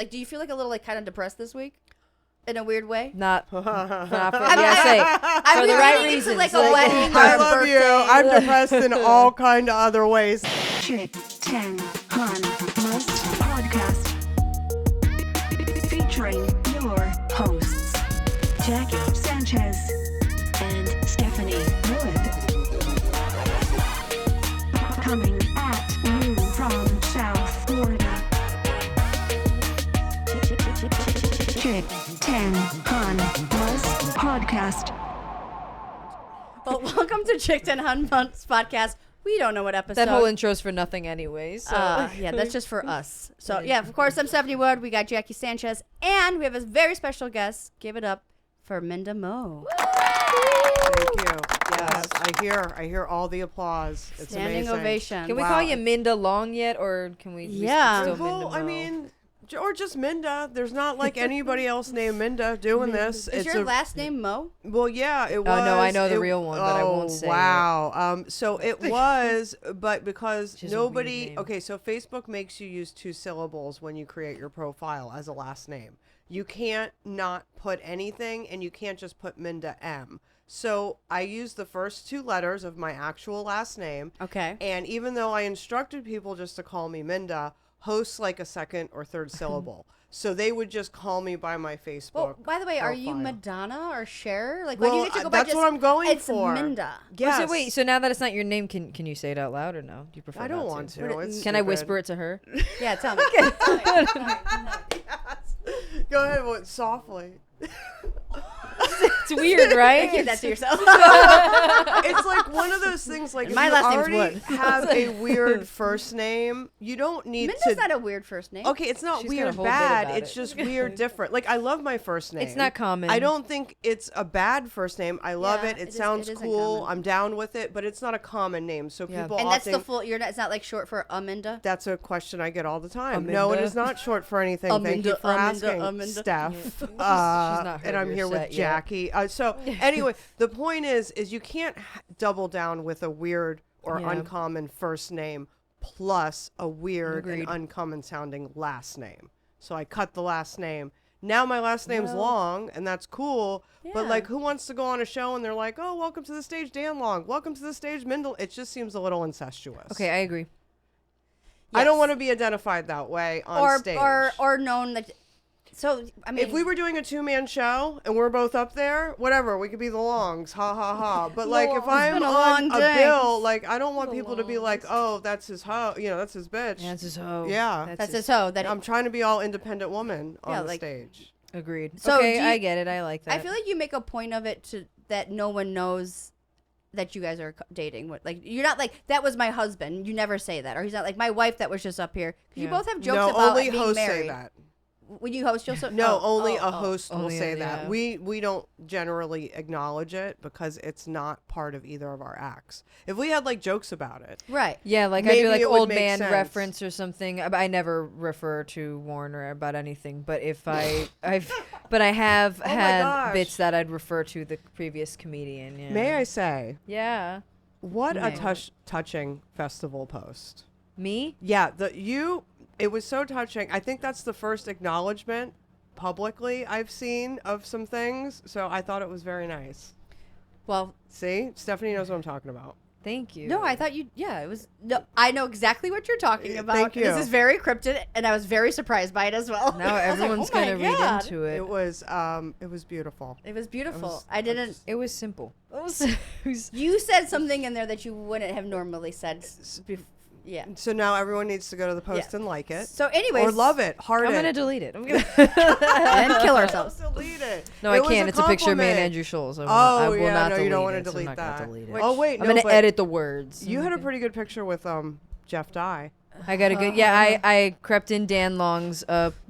Like, do you feel like a little like kind of depressed this week? In a weird way? Not for, I'm for the right reasons. Like a wedding or I a love birthday. you. I'm depressed in all kind of other ways. Chick 10 Han Must Podcast. Featuring your hosts, Jackie Sanchez and Stephanie Wood. Coming at you from South Florida. Chick 10 Han Must Podcast. Well, welcome to Chick 10 Hun Months Podcast. We don't know what episode. That whole intro's for nothing anyway. So yeah, that's just for us. So yeah, of course, I'm Stephanie Wood. We got Jackie Sanchez, and we have a very special guest. Give it up for Minda Mo. Thank you. Yes, I hear all the applause. It's Standing amazing. ovation. Can we Wow. call you Minda Long yet, or can we? Yeah. Still Minda Well, I Mo? mean, or just Minda. There's not like anybody else named Minda doing this. Is your last name Mo? Well, yeah, it was. Oh, no, I know the real one, but I won't say it. Wow. So it was, but because Which is a weird nobody. name. Okay, so Facebook makes you use 2 syllables when you create your profile as a last name. You can't not put anything, and you can't just put Minda M. So I used the first 2 letters of my actual last name. Okay. And even though I instructed people just to call me Minda, hosts like a second or third syllable. So they would just call me by my Facebook. Well, by the way, are you profile. Madonna or Cher? Like, why do Well, you get to go by that's just, what I'm going it's for. Minda. Yes. So wait, so now that it's not your name, can you say it out loud or no? Do you prefer? I don't not want to. It's Can I stupid. whisper it to her? Yeah, tell me. Go ahead, softly. It's weird, right? Keep that to yourself. It's like one of those things. Like, if My you last name's already Wood. have a weird first name, you don't need Minda's to. not a weird first name. Okay, it's not She's got a weird whole bit bad. about It's it. just weird different. Like, I love my first name. It's not common. I don't think it's a bad first name. I love Yeah, it. It it sounds isn't cool. common. I'm down with it, but it's not a common name. So Yeah. people And that's often. the full. It's not like short for Minda. That's a question I get all the time. No, it Aminda? is not short for anything. Thank you Aminda, for Aminda, asking, Aminda. Steph. not heard And I'm your here with set yet. Jackie. So anyway, the point is you can't double down with a weird or Yeah. uncommon first name plus a weird Agreed. and uncommon sounding last name. So I cut the last name. Now my last name's Long, and that's cool. But Yeah. like, who wants to go on a show and they're like, "Oh, welcome to the stage, Dan Long. Welcome to the stage, Mindel." It just seems a little incestuous. Okay, I agree. I don't Yes. want to be identified that way on or stage. or known that. So I mean, If we were doing a 2-man show and we're both up there, whatever, we could be the Longs, ha ha ha. But like, if I'm been a on long a day. bill, like, I don't want people to be like, "Oh, that's his hoe," that's his bitch. That's his hoe. Yeah. that's his hoe. That I'm trying to be all independent woman on Yeah, the like- stage. Agreed. So okay, do you- I get it. I like that. I feel like you make a point of it to that no one knows that you guys are dating. Like, you're not like, that was my husband. You never say that. Or he's not like, my wife that was just up here. 'Cause you Yeah. both have jokes No, about only being hosts married. say that. When you host, you'll so No, only a oh. host will Only say a- that. yeah. We don't generally acknowledge it because it's not part of either of our acts. If we had like jokes about it, Right. yeah, like I maybe do like it would old make man sense. reference or something. I never refer to Warner about anything, but if I have Oh my had gosh. bits that I'd refer to the previous comedian. Yeah. may I say, Yeah. what a May. touching festival post. Me? Yeah, it was so touching. I think that's the first acknowledgement publicly I've seen of some things, so I thought it was very nice. Well, See, Stephanie knows what I'm talking about. Thank you. no, I thought you, it was, no, I know exactly what you're talking about. Thank you. This is very cryptid, and I was very surprised by it as well. Now I was like, everyone's oh my gonna read God. into it. It was beautiful. It was beautiful. was- I didn't. It was simple. You said something in there that you wouldn't have normally said. Yeah. So now everyone needs to go to the post Yeah. and like it. So, anyways, Or love it, heart I'm it. gonna delete it. I'm gonna and kill ourselves. Delete it. No, It I was can't. It's a picture of me and compliment. Andrew Schulz. I Oh, will yeah, not no, delete you don't it, want to so I'm delete not gonna that. delete it. Oh wait, I'm no, gonna but edit the words. You had a pretty good picture with Jeff Dye. I got a good. Yeah, I crept in Dan Long's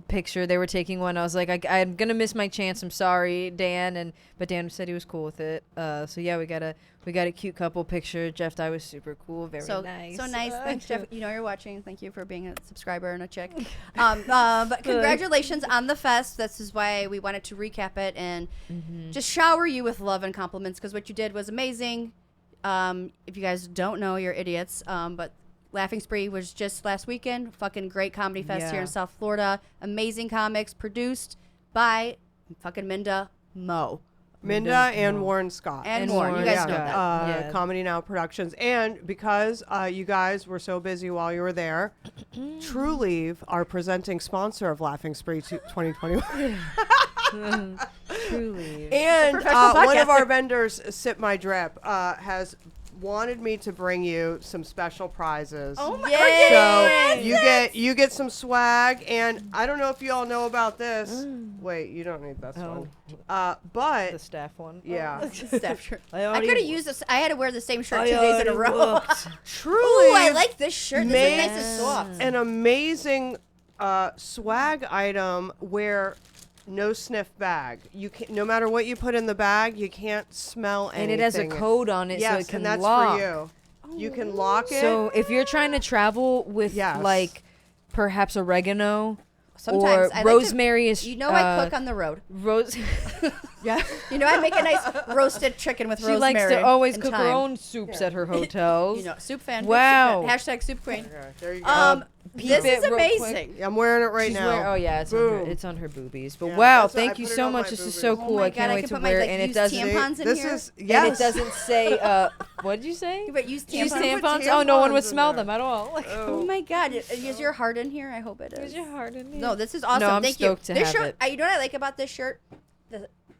picture. They were taking one. I was like, I'm gonna miss my chance. I'm sorry, Dan. But Dan said he was cool with it. So yeah, we got a cute couple picture. Jeff Dye was super cool. Very nice. So nice. Thanks, Jeff. You know you're watching. Thank you for being a subscriber and a chick. But congratulations on the fest. This is why we wanted to recap it and just shower you with love and compliments because what you did was amazing. If you guys don't know, you're idiots. But Laughing Spree was just last weekend. Fucking great comedy fest here Yeah. in South Florida. Amazing comics produced by fucking Minda Mo. Minda and Warren Scott. And And Warren. You guys Warren know Scott. that. Yeah. Comedy Now Productions. And because you guys were so busy while you were there, True Leave, our presenting sponsor of Laughing Spree 2021. Truly. And professional one of podcaster. our vendors, Sip My Drip, has wanted me to bring you some special prizes. Oh my So you get some swag, and I don't know if you all know about this. Wait, you don't need this one. The But staff one. yeah, Staff shirt. I I could have used this. I had to wear the same shirt 2 days in a row. True Ooh, I Leave like this shirt. This is nice and soft. an amazing swag item where no sniff bag. You can, no matter what you put in the bag, you can't smell anything. And it has a code on it, Yes, so it can and that's lock. for you. You can lock it. So if you're trying to travel with Yes. like perhaps oregano Sometimes or I like to- rosemary is You know I cook on the road. rose. yeah. You know I make a nice roasted chicken with She rosemary. likes to always and cook her thyme. own soups at her hotels. You know, soup fan. Wow. Soup fan. Hashtag soup queen. Okay, there you go. peep This it is real quick. amazing. I'm wearing it right She's now. wearing- oh yeah, Boom. it's on her boobies. But Yeah, wow, that's what- I thank you put it so on much. my This is boobies. so Oh cool. my I God, can't I wait can to put my, wear it. like, And it used doesn't. tampons in This here. is And yes. it doesn't say. What did you say? But used Use tampons. put tampons. Oh, no one would tampons in smell there. them at all. Like, Oh my God! Is your heart in here? I hope it is. is your heart in No, this is awesome. No, I'm Thank stoked you. to This have shirt. it. You know what I like about this shirt?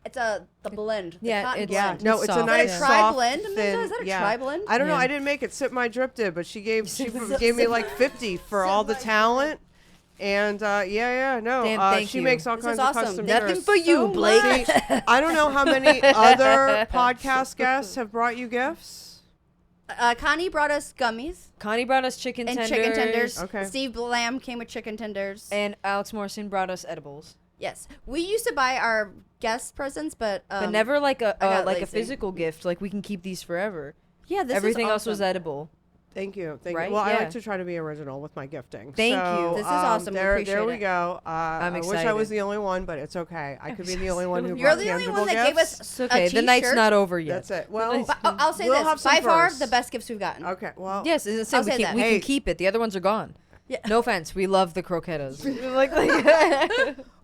It's the blend. The Yeah, cotton it's- Yeah, blend. no, It's it's a soft, nice yeah. Tri soft, blend, Minda? thin. Is that a yeah. tri blend? I don't know. Yeah. I didn't make it. Sip My Drip did, but she gave Sip me My like 50 for all the talent. And no, Dan, thank she you. makes all This kinds is of awesome. custom Thank Nothing shirts. for you, so Blake. much. I don't know how many other podcast guests have brought you gifts. Connie brought us gummies Connie brought us chicken and tenders. chicken tenders. Okay. Steve Lamb came with chicken tenders. And Alex Morrison brought us edibles. Yes, we used to buy our guest presents, but But never like a I got like a lazy. physical gift. Like we can keep these forever. Yeah, this Everything is else was awesome. edible. Thank you. Thank Right? you. Well, I Yeah. like to try to be original with my gifting. Thank So, you. This is awesome. We There appreciate we it. go. I'm I wish I excited. was the only one, but it's okay. I could be the only one who You're brought the only tangible one that gave gifts. us It's okay. a The night's t-shirt. not over yet. That's it. Well, But I'll say We'll have this: some by far first. the best gifts we've gotten. okay. Well, Yes, it's the I'll same. say that. We Hey. can keep it. The other ones are gone. Yeah. No offense. We love the croquetas.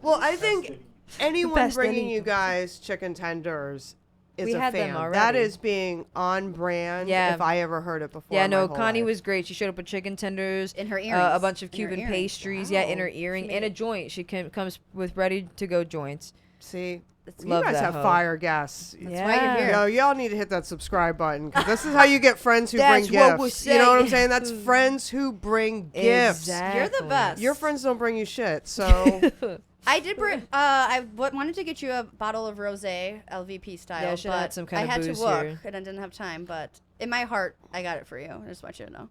Well, I think anyone best bringing any- you guys chicken tenders is We a had them fan. already. That is being on brand. Yeah. If I ever heard it before. Yeah, in my no, whole Connie life. was great. She showed up with chicken tenders, In her a earrings. bunch of In her Cuban earrings. pastries, yeah, in her Wow. earring, She and a made- joint. She comes with ready to go joints. See, you Love guys that have hoe. fire guests. That's why you're here. Yo, y'all need to hit that subscribe button because this is how you get friends who That's bring what gifts. we're You know what I'm saying. saying? That's friends who bring gifts. Exactly. You're the best. Your friends don't bring you shit, so I did bring. Wanted to get you a bottle of rosé, LVP style. Yeah, I should've but had some kind of I had booze to work here. and I didn't have time. But in my heart, I got it for you. I just want you to know.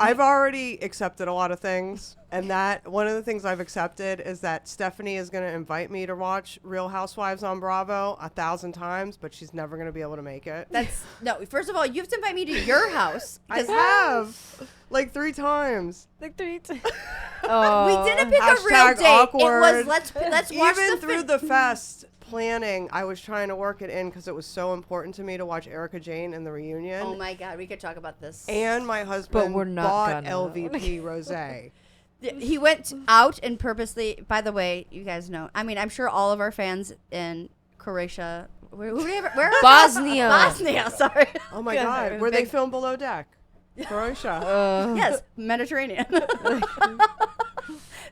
I've already accepted a lot of things, and that one of the things I've accepted is that Stephanie is going to invite me to watch Real Housewives on Bravo 1,000 times, but she's never going to be able to make it. That's no. First of all, you have to invite me to your house. I 'cause have like 3 times. Like 3 We didn't pick a real Hashtag date. awkward. It was let's watch Even the through fin- the fest planning, I was trying to work it in because it was so important to me to watch Erica Jane in the reunion. Oh my God, we could talk about this. And my husband we're not bought gonna. LVP rosé. He went out and purposely. By the way, you guys know. I mean, I'm sure all of our fans in Croatia. Where Bosnia. Bosnia. Sorry. Oh my Yeah, God, where they big- film Below Deck, Croatia. Yes, Mediterranean.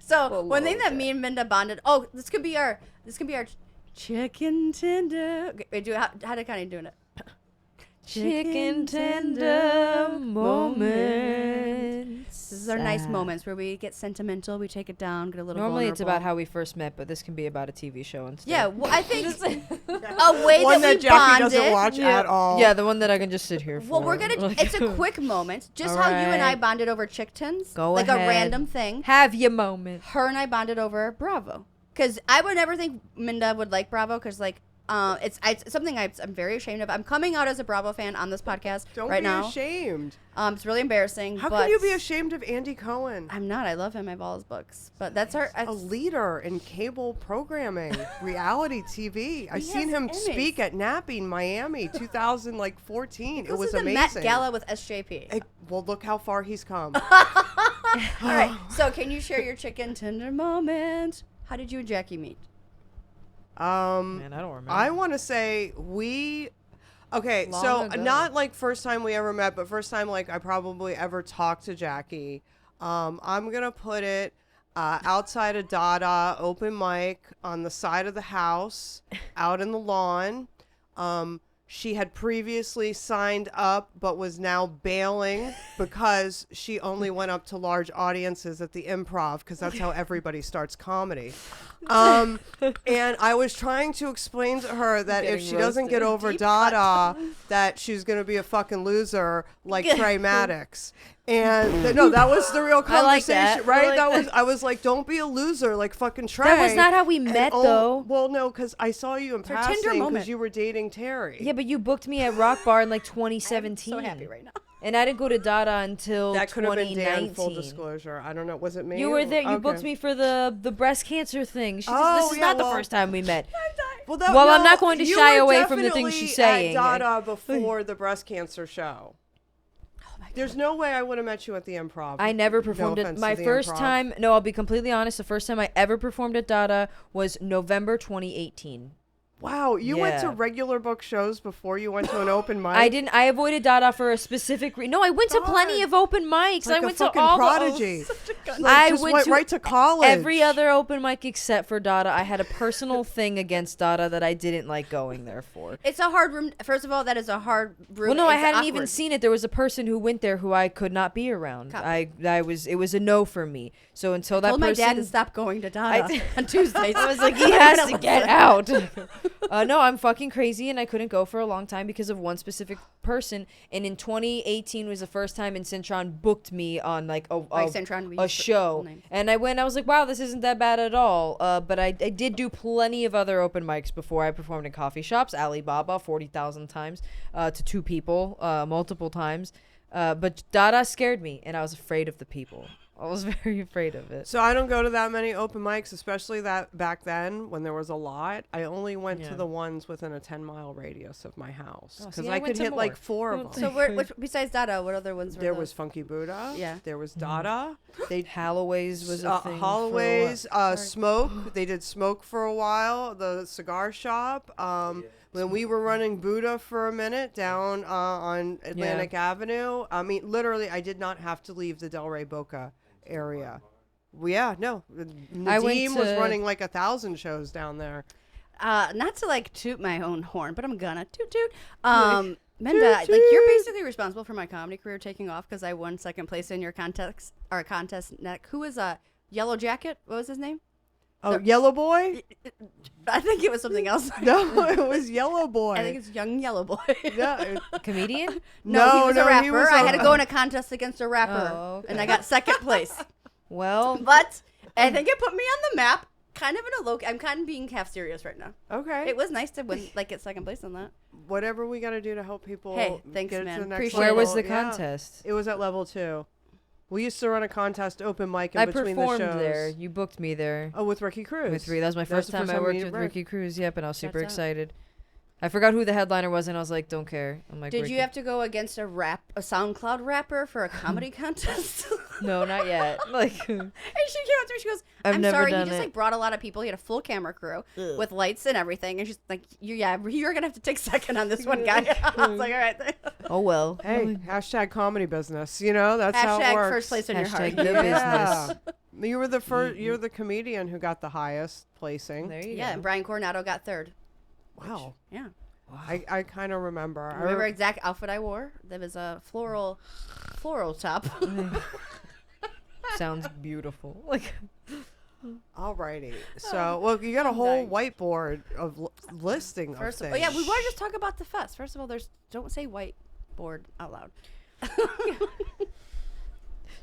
So one thing that me and Minda bonded. Oh, this could be our chicken tender. Okay, wait, how did Connie doing it? Chicken tender moments. This is our nice moments where we get sentimental. We take it down, get a little. Normally it's vulnerable. about how we first met, but this can be about a TV show instead. Yeah, well, I think a way One that that we Jackie bonded. doesn't watch at all. Yeah, the one that I can just sit here for. Well, we're gonna. It's a quick moment, just All how you and I right. bonded over chick tins, Go like ahead. a random thing. have your moment. Her and I bonded over Bravo, because I would never think Minda would like Bravo, because like It's something I'm very ashamed of. I'm coming out as a Bravo fan on this podcast Don't right be now. ashamed. It's really embarrassing. How but can you be ashamed of Andy Cohen? I'm not. I love him. I have all his books. But that's our. A leader in cable programming, reality TV. I've seen has him Emmys. speak at Napping Miami 2014. It was the amazing. Met Gala with SJP. Well, look how far he's come. All right. So can you share your chicken tender moment? How did you and Jackie meet? Man, I don't remember. I want to say okay, Long so ago. not like first time we ever met, but first time like I probably ever talked to Jackie. I'm going to put it outside of Dada, open mic on the side of the house, out in the lawn. She had previously signed up, but was now bailing because she only went up to large audiences at the Improv, because that's how everybody starts comedy. And I was trying to explain to her that if she doesn't get over Dada, that she's going to be a fucking loser like Trey Maddox. And no, that was the real conversation, like that. right? I like I was like, don't be a loser like fucking Trey. That was not how we And met, though. Well, no, because I saw you in her Tinder passing moment. because you were dating Terry. Yeah, but you booked me at Rock Bar in like 2017. I'm so happy right now. And I didn't go to Dada until That could have been 2019. Dan, full disclosure. I don't know. Was it me? You were there. You Okay. booked me for the breast cancer thing. She says, Oh, this is yeah, not well- the first time we met. Well, Well, I'm not going to you shy were away from the things she's definitely saying. At Dada before the breast cancer show. There's no way I would have met you at the Improv. I never No performed offense it. My to the first Improv. time, no, I'll be completely honest. The first time I ever performed at Dada was November 2018. Wow, you went to Yeah. regular book shows before you went to an open mic. I didn't. I avoided Dada for a specific reason. No, I went to plenty God. of open mics. Like I a went to fucking all prodigy. the. Like, I just went went to right to college. every other open mic except for Dada. I had a personal thing against Dada that I didn't like going there for. It's a hard room. First of all, that is a hard room. Well, no, I It's hadn't even awkward. seen it. There was a person who went there who I could not be around. Copy. It was a no for me. So until that I told my person, dad to stop going to Dada I- on Tuesdays. I was like, he has to get out. No, I'm fucking crazy, and I couldn't go for a long time because of one specific person. And in 2018 was the first time in Cintron booked me on like Cintron, we a use show, full names. and I went. I was like, wow, this isn't that bad at all. But I did do plenty of other open mics before. I performed in coffee shops, Alibaba, 40,000 times to 2 people, multiple times. But Dada scared me, and I was afraid of the people. I was very afraid of it. So I don't go to that many open mics, especially that back then when there was a lot. I only went Yeah. to the ones within a 10-mile radius of my house Oh, because see, I I went could to hit like more. 4 of them. So which, besides Dada, what other ones were There those? was Funky Buddha. Yeah. There was Dada. They Holloway's was a thing. for a while. Holloway's, Smoke. They did Smoke for a while. The cigar shop. When we were running Buddha for a minute down on Atlantic Avenue, I mean, literally, I did not have to leave the Delray Boca area. Well, yeah, no. I went Nadeem was to- running like 1,000 shows down there. Not to like toot my own horn, but I'm gonna toot toot. Minda, like you're basically responsible for my comedy career taking off because I won second place in your contest neck. Who was Yellow Jacket? What was his name? Oh, Yellow Boy? I think it was something else. No, it was Yellow Boy. I think it's Young Yellow Boy. No, Comedian? No, he was a rapper. he was I a- had to go in a contest against a rapper, Oh, okay. and I got second place. Well, But I think it put me on the map, kind of in a low. I'm kind of being half serious right now. Okay. It was nice to win, like get second place on that. Whatever we got to do to help people Hey, thanks, get man. to the next Appreciate where level. was the Yeah. contest? It was at level 2. We used to run a contest open mic in I between the performed shows. there. You booked me there. Oh, with Ricky Cruz. With Ricky. That was my first the time I worked you- with right. Ricky Cruz. Yep, and I was super That's out. excited. I forgot who the headliner was, and I was like, don't care. I'm like, Did Ricky. you have to go against a SoundCloud rapper for a comedy contest? No, not yet. Like, And she came up to me. She goes, I've "I'm never sorry. He done just it. like brought a lot of people. He had a full camera crew with lights and everything." And she's like, "You're gonna have to take second on this one, guy." I was like, "All right." oh well. Hey, hashtag comedy business. You know, that's how it Hashtag works. first place in your heart. Hashtag the business. You were the first. You're the comedian who got the highest placing. There you Yeah, go. and Brian Coronado got third. Wow. Yeah. I kind of remember. I remember exact outfit I wore. There was a floral top. Sounds beautiful. Like, Alrighty. So, well, you got a whole whiteboard of listing First of of things. all, yeah, we want to just talk about the fest. First of all, don't say whiteboard out loud.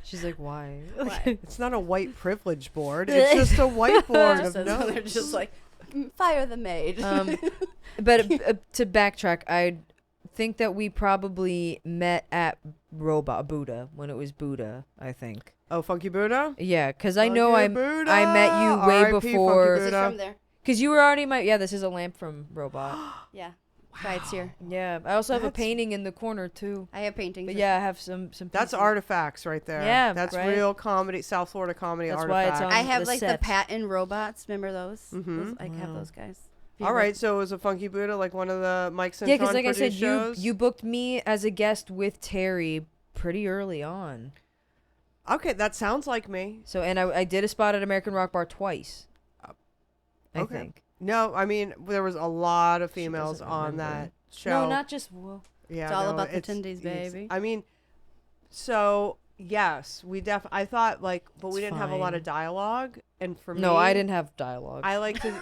she's like, why? Why? It's not a white privilege board. It's just a whiteboard Just of as- notes. they're just like Fire the maid. But to backtrack, I think that we probably met at Robot Buddha when it was Buddha, I think. Oh, Funky Buddha? Yeah, because I know Funky I Buddha! met you way R.I.P. Funky before. This is Buddha. from there. Because you were already this is a lamp from Robot. Yeah. Wow. It's here. Yeah, I also have a That's- painting in the corner too. I have paintings. But yeah, I have some That's pieces. artifacts right there. Yeah, That's right? real comedy, South Florida comedy That's why it's artifacts. on I have the like the set. patent robots. Remember those? Mhm. I have Wow. those guys. All right, so it was a Funky Buddha, like one of the Mike Centron Yeah, because like I said, produced shows? you booked me as a guest with Terry pretty early on. Okay, that sounds like me. So and I did a spot at American Rock Bar twice. I okay. think. No, I mean there was a lot of She females doesn't on remember. that show. No, not just. Well, Yeah, It's all no, about the it's- tendies, it's- baby. I mean, so yes, I thought like, but we It's didn't have a lot fine. of dialogue, and for me, no, I didn't have dialogue. I like to.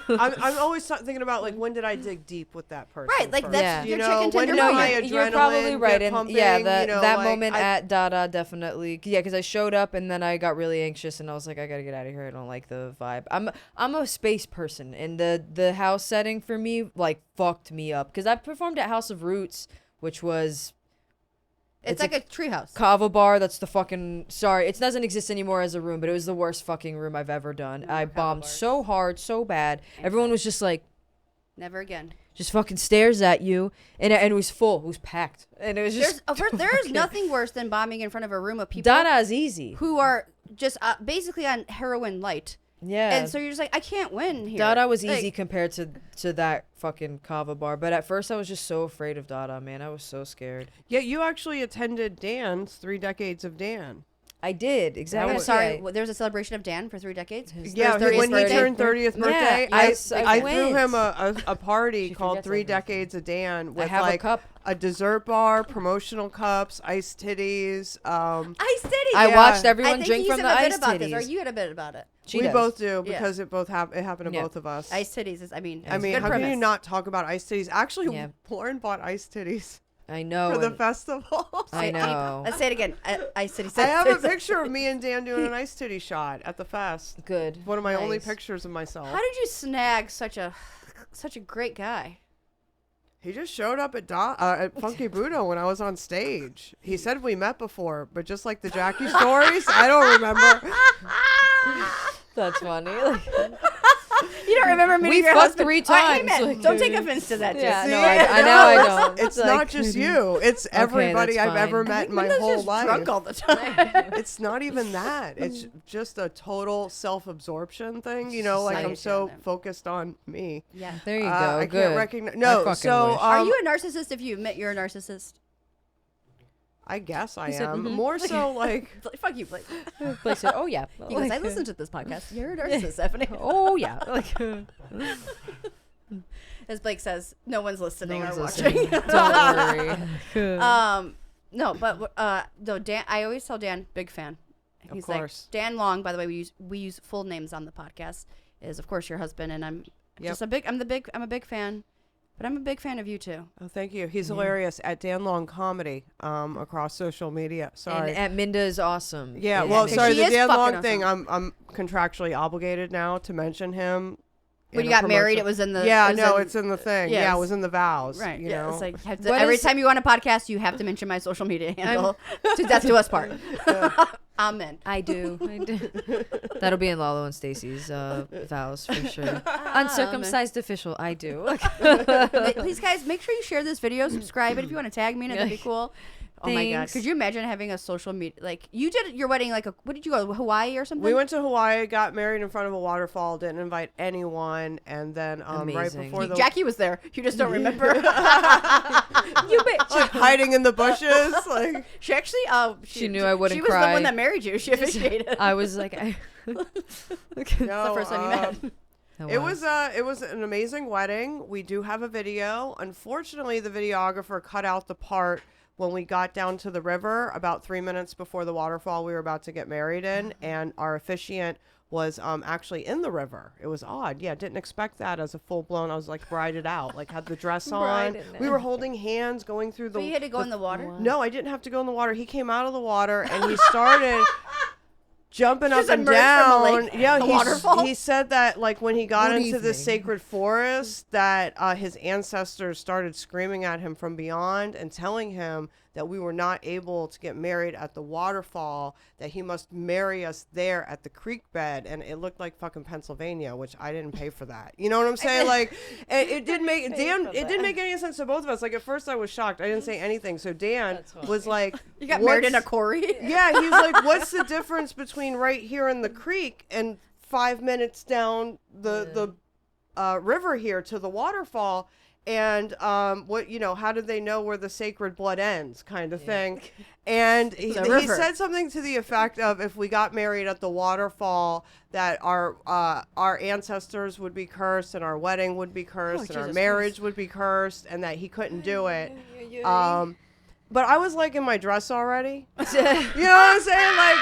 I'm always thinking about like when did I dig deep with that person? Right, like first? that's Yeah. your You know, chicken when tender did no, my moment. you're probably adrenaline right, get and pumping, yeah, you that know, that like, moment I- at Dada definitely, yeah, because I showed up and then I got really anxious and I was like, I gotta get out of here. I don't like the vibe. I'm a space person, and the house setting for me like fucked me up because I performed at House of Roots, which was It's like a treehouse. Kava bar. That's the fucking sorry. It doesn't exist anymore as a room, but it was the worst fucking room I've ever done. I Kava bombed bars. so hard, so bad. Everyone was just like. Never again. Just fucking stares at you, and it was full. It was packed, and it was just. There's nothing worse than bombing in front of a room of people Dada is easy. who are just basically on heroin light. Yeah. And so you're just like, I can't win here. Dada was Like, easy compared to that fucking Kava bar, but at first I was just so afraid of Dada, man. I was so scared. Yeah, you actually attended Dan's 3 Decades of Dan. I did exactly. I'm was- sorry. There was a celebration of Dan for 3 decades. Yeah, For his 30th when he birthday. turned 30th birthday, yes, I I threw went. him a party She called forgets 3 everything. Decades of Dan I with have like a cup. a dessert bar, promotional cups, iced titties. Ice titties. I Yeah. watched I everyone think drink he's from in the a bit ice about this, or titties. you had a bit about it. She we does. both do Yeah. because it happened to Yeah. both of us. Ice titties is, I mean, I mean, good how premise. can you not talk about iced titties? Actually, Yeah. Lauren bought iced titties I know. for the and festival. I know. Let's say it again. Ice titties. I have a picture of me and Dan doing an iced titty shot at the fest. Good. One of my only Nice. pictures of myself. How did you snag such a great guy? He just showed up at Funky Buddha when I was on stage. He said we met before, but just like the Jackie stories, I don't remember. That's funny. Like, You don't remember meeting We your fucked husband? 3 All right, times, amen. like, Don't take offense to that, yeah, Jesse. no, I know I don't. It's like- not just you. It's everybody that's I've ever fine. met in my Minda's whole just life. drunk all the time. It's not even that. It's just a total self-absorption thing. You know, like I'm Right. so focused on me. yeah. There you go. I Good. can't recognize. I No, fucking so wish. Are you a narcissist if you admit you're a narcissist? I guess I said, am mhm. more so like. Fuck you, Blake. Blake said, "Oh yeah." He goes, I Like, listened to this podcast. You're a narcissist, Stephanie. Oh yeah. Like, As Blake says, no one's listening no or one's watching. listening. Don't worry. No, but no, Dan. I always tell Dan, big fan. He's course. like Dan Long. By the way, we use full names on the podcast. Is of course your husband, and I'm just a big. I'm a big fan, but I'm a big fan of you too. Oh, thank you. He's hilarious at Dan Long Comedy across social media. Sorry. And at Minda is awesome. Yeah, And- well, because sorry. she The is Dan Long fucking thing, I'm contractually obligated now to mention him. When in you a got married, promotion. it was in the. Yeah, it was no, in- it's in the thing. yes. Yeah, it was in the vows. Right. You Yeah. know. It's like you have to, What every is- time you on a podcast, you have to mention my social media handle. To death do us part. Amen. I do. That'll be in Lalo and Stacy's vows for sure. Uncircumcised official. I do. Please, guys, make sure you share this video, subscribe, and if you want to tag me in it, that'd be cool. Oh my god! Thanks. Could you imagine having a social media like you did your wedding? Like, what did you go Hawaii or something? We went to Hawaii, got married in front of a waterfall, didn't invite anyone, and then right Amazing. before the Jackie was there. You just don't remember. You bitch. like hiding in the bushes, like She actually, She knew I wouldn't She was the cry. one that married you. She officiated. I was like, That's the first time you met. It was an amazing wedding. We do have a video. Unfortunately, the videographer cut out the part when we got down to the river about 3 minutes before the waterfall we were about to get married in, and our officiant was actually in the river. It was odd. Yeah, didn't expect that as a full blown. I was like brided out, like had the dress on. Brided We were holding hands going through the. So you had to go in the water. No, I didn't have to go in the water. He came out of the water and he started. jumping up Just and emerged from a down. lake, Yeah, a waterfall. he said that like when he got Good into the evening. sacred forest, that his ancestors started screaming at him from beyond and telling him that we were not able to get married at the waterfall, that he must marry us there at the creek bed, and it looked like fucking Pennsylvania, which I didn't pay for that. You know what I'm saying? Like, it didn't make Dan. It didn't make any sense to both of us. Like at first I was shocked. I didn't say anything. So Dan was like, You got married in a "What's-" quarry? Yeah, he's like, what's the difference between right here in the creek and 5 minutes down the river here to the waterfall? And what, you know, how do they know where the sacred blood ends, kind of thing? And he said something to the effect of, if we got married at the waterfall, that our ancestors would be cursed, and our wedding would be cursed, and our marriage would be cursed, and that he couldn't do it. But I was like in my dress already. You know what I'm saying? Like,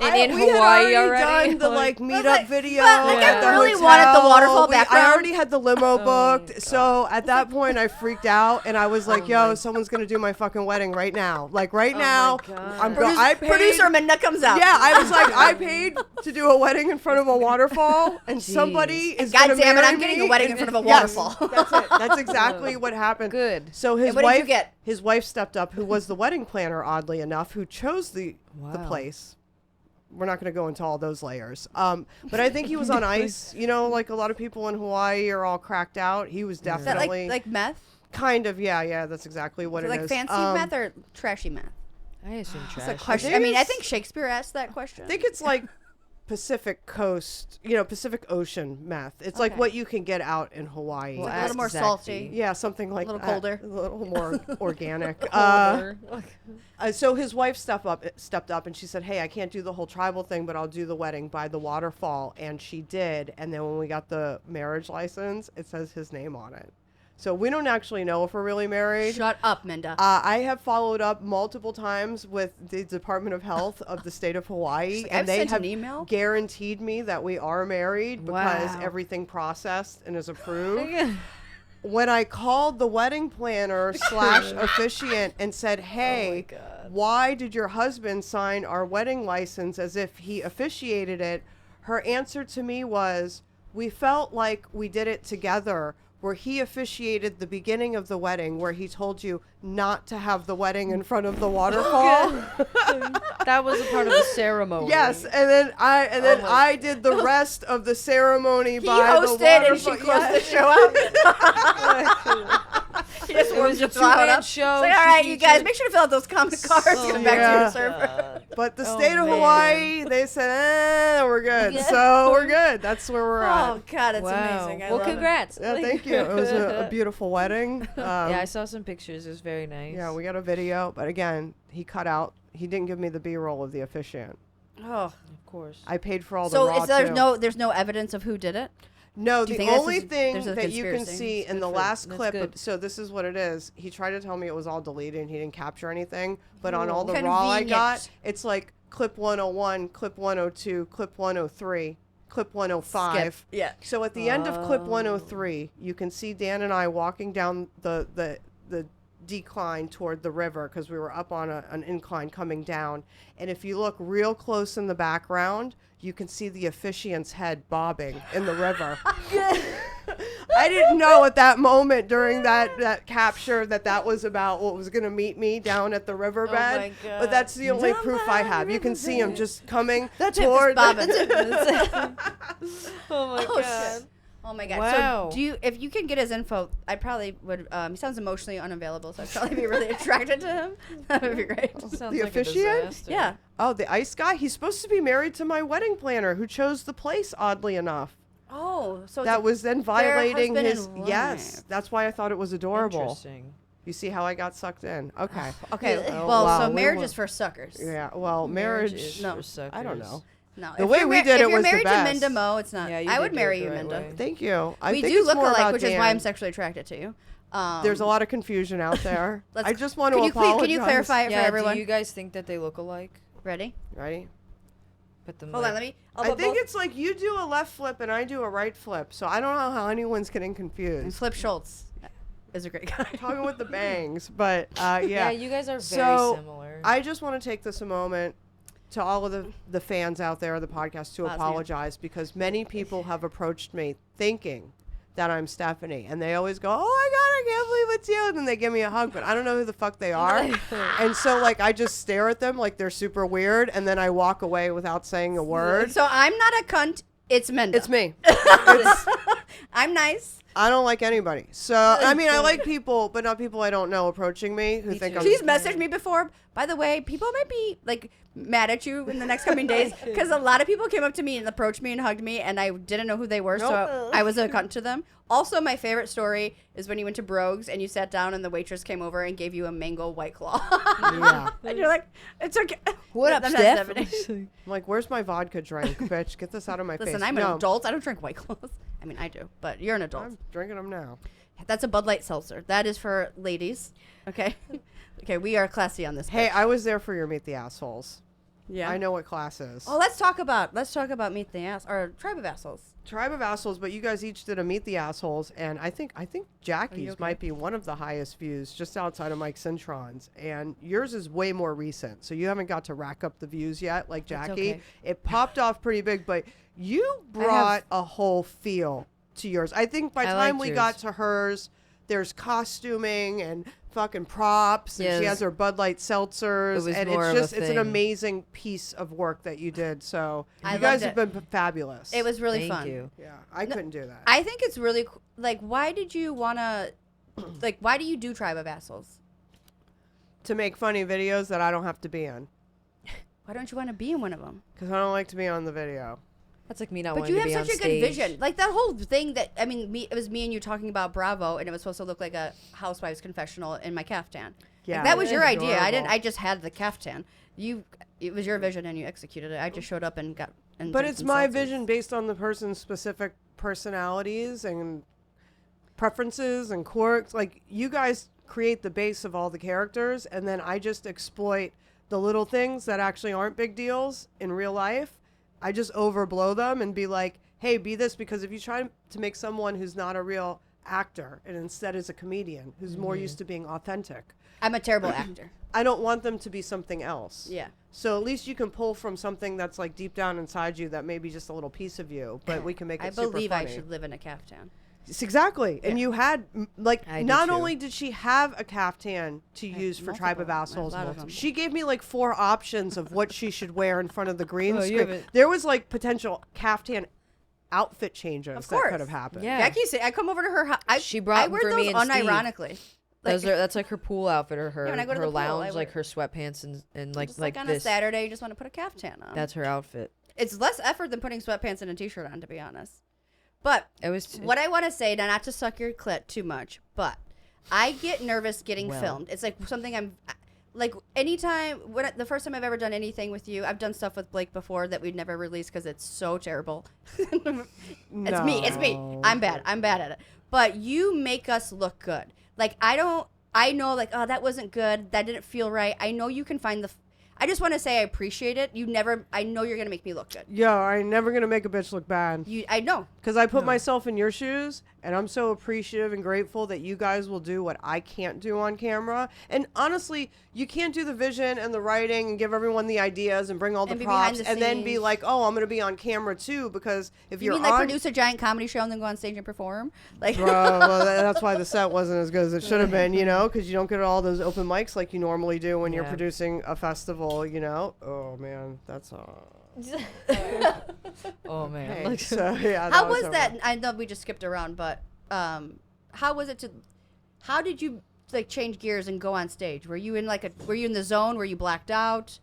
And in we had Hawaii already done the Like- meetup video. but, like, at I the really hotel. wanted the waterfall I background. already had the limo booked. So at that point, I freaked out, and I was like, "Yo, someone's gonna do my fucking wedding right now! Like right now, I'm going. I paid." Producer Minda comes out. Yeah, I was like, I paid to do a wedding in front of a waterfall, and somebody is God gonna damn it, marry I'm getting me. a wedding in front of a Yes, waterfall. that's it. That's exactly what happened. Good. So his And what did wife, you get? his wife stepped up, who was the wedding planner, oddly enough, who chose the place. We're not going to go into all those layers. But I think he was on ice. You know, like a lot of people in Hawaii are all cracked out. He was Is that definitely like meth? kind of, yeah. That's exactly what Is it it like is. fancy meth or trashy meth? I assume That's a trash. question. think I mean, I it's- think Shakespeare asked that question. I think it's like Pacific Coast, you know, Pacific Ocean meth. It's like Okay. what you can get out in Hawaii. Well, a little ask more Zach salty. D. Yeah, something like little that. colder. A little more organic. Colder. So his wife stepped up and she said, "Hey, I can't do the whole tribal thing, but I'll do the wedding by the waterfall." And she did. And then when we got the marriage license, it says his name on it. So we don't actually know if we're really married. Shut up, Minda. I have followed up multiple times with the Department of Health of the state of Hawaii, I've and they sent have an email. guaranteed me that we are married because Wow. everything processed and is approved. When I called the wedding planner / officiant and said, "Hey, why did your husband sign our wedding license as if he officiated it?" Her answer to me was, "We felt like we did it together." Where he officiated the beginning of the wedding, where he told you not to have the wedding in front of the waterfall. That was a part of the ceremony. Yes, and then I did the rest of the ceremony He by the hosted and she waterfall. closed the show out. He just It warmed was a the crowd two-man up. show. It's like, all She right, you guys, featured- make sure to fill out those comment cards. Get them back to Yeah. your server. But the Oh, state of man. Hawaii, they said, we're good. Yeah. So we're good. That's where we're at. Oh God, it's Wow. amazing. I Well, love it. congrats. Yeah, thank you. It was a beautiful wedding. Yeah, I saw some pictures. It was very nice. Yeah, we got a video, but again, he cut out. He didn't give me the B-roll of the officiant. Oh, Of course. I paid for all the so raw there's too. there's no evidence of who did it. No, Do you the think this only is- thing there's a that you can conspiracy? see in the for- last that's clip, good. so this is what it is. He tried to tell me it was all deleted and he didn't capture anything, but on all the raw I got, Convenient. it's like clip 101, clip 102, clip 103, clip 105. Skip. Yeah. So at the end of clip 103, you can see Dan and I walking down the decline toward the river because we were up on an incline coming down. And if you look real close in the background, you can see the officiant's head bobbing in the river. I didn't know at that moment during that capture that was about what was going to meet me down at the riverbed. my God. But that's the only Down proof by I the have. You can see him riverbed. just coming That's it. toward That's it. Oh my Oh, god. shit. Oh my god. Wow. So do you if you can get his info, I probably would he sounds emotionally unavailable, so I'd probably be really attracted to him. That would be great. Sounds The like a officiant? disaster. Yeah. Oh, the ice guy? He's supposed to be married to my wedding planner who chose the place, oddly enough. Oh, so That was then violating husband his. and Yes, wife. that's why I thought it was adorable. Interesting. You see how I got sucked in? Okay. okay. Oh, Well, wow, so we marriage were- is for suckers. Yeah, well, marriage. is No. for suckers. I don't know. No. The if way you're we mar- did if it you're was the married best. to Minda Mo, it's not. Yeah, you I did would do it marry the you, right Minda. way. Thank you. I We think do it's look more alike, about which is why Dan. I'm sexually attracted to you. There's a lot of confusion out there. Let's- I just want to Can you apologize. clarify it Yeah, for everyone? do you guys think that they look alike? Ready? Ready? Put them Hold like, on. Let me. I think it's like you do a left flip and I do a right flip, so I don't know how anyone's getting And confused. Flip Schultz is a great guy. Talking with the bangs, but yeah. Yeah, you guys are very So, similar. I just want to take this a moment. to all of the fans out there of the podcast to Bosnia. apologize, because many people have approached me thinking that I'm Stephanie, and they always go, "Oh my God, I can't believe it's you," and then they give me a hug, but I don't know who the fuck they are. And so like I just stare at them like they're super weird, and then I walk away without saying a word. So I'm not a cunt. It's Minda. It's me. I'm nice. I don't like anybody. So I mean, I like people, but not people I don't know approaching me who think I'm. She's messaged me before. By the way, people might be like mad at you in the next coming days because a lot of people came up to me and approached me and hugged me, and I didn't know who they were, so I was a cunt to them. Also, my favorite story is when you went to Brogues and you sat down and the waitress came over and gave you a mango White Claw. Yeah. And you're like, it's okay. What up, I'm not Steph? Stephanie. I'm like, where's my vodka drink, bitch? Get this out of my face. Listen, I'm an adult. I don't drink White Claws. I mean, I do, but you're an adult. I'm drinking them now. That's a Bud Light seltzer. That is for ladies. Okay. Okay, we are classy on this. Hey, bitch. I was there for your Meet the Assholes. Yeah. I know what class is. Oh, let's talk about Meet the Ass or Tribe of Assholes. Tribe of Assholes, but you guys each did a Meet the Assholes, and I think Jackie's okay? might be one of the highest views just outside of Mike Cintron's, and yours is way more recent, so you haven't got to rack up the views yet like Jackie. okay. It popped off pretty big, but you brought a whole feel to yours. I think by the time liked we yours. got to hers, there's costuming and fucking props, and she Yes. has her Bud Light seltzers, It was and more it's of a just it's an thing. amazing piece of work that you did. So I you guys loved have been fabulous. It was really Thank fun. you. Yeah, I couldn't do that. I think it's really like, why did you wanna, like, why do you do Tribe of Assholes? To make funny videos that I don't have to be in, Why don't you want to be in one of them? because I don't like to be on the video. That's like me not But wanting you to have be such on a good stage. vision. Like that whole thing that, I mean, it was me and you talking about Bravo, and it was supposed to look like a housewives confessional in my caftan. Yeah, Like, that was it's your idea. adorable. I just had the caftan. It was your vision and you executed it. I just showed up and got. And But did it's some my selfies. vision based on the person's specific personalities and preferences and quirks. Like, you guys create the base of all the characters, and then I just exploit the little things that actually aren't big deals in real life. I just overblow them and be like, hey, be this, because if you try to make someone who's not a real actor and instead is a comedian who's more used to being authentic, I'm a terrible actor. I don't want them to be something else. Yeah. So at least you can pull from something that's like deep down inside you that may be just a little piece of you, but we can make it I super believe funny. I should live in a caftan. Yes, exactly. And you had, like, I do not too. only did she have a caftan to use for Tribe of multiple. I have a Assholes, lot of them. she gave me like 4 options of what she should wear in front of the green Oh, you screen. haven't- There was like potential caftan outfit changes Of that course. could have happened. Yeah. Jackie said, I come over to her house. She brought I them wear for those me and Steve. unironically. Like, That's like her pool outfit or her, when I go to her the pool, I lounge, wear- like her sweatpants and like just like on this. a Saturday, you just want to put a caftan on. That's her outfit. It's less effort than putting sweatpants and a t-shirt on, to be honest. But It was what I want to say, now not to suck your clit too much, but I get nervous getting Well. filmed. It's like something I'm like anytime the first time I've ever done anything with you, I've done stuff with Blake before that we'd never release because it's so terrible. It's me. No. I'm bad at it. But you make us look good. Like I know like, oh, that wasn't good. That didn't feel right. I know you can find I just want to say I appreciate it. I know you're going to make me look good. Yeah, I'm never going to make a bitch look bad. I know. Because I put myself in your shoes, and I'm so appreciative and grateful that you guys will do what I can't do on camera. And honestly, you can't do the vision and the writing and give everyone the ideas and bring all the And be behind props the and then be scenes. like, oh, I'm going to be on camera too. Because if You you're mean like on, produce a giant comedy show and then go on stage and perform? Like, Bro, well, that's why the set wasn't as good as it should have been, you know, because you don't get all those open mics like you normally do when you're Yeah. producing a festival, you know. Oh man, that's Oh man. okay. Like, So yeah, how was over. that? I know we just skipped around, but how was it how did you like change gears and go on stage? Were you in the zone? Were you blacked out?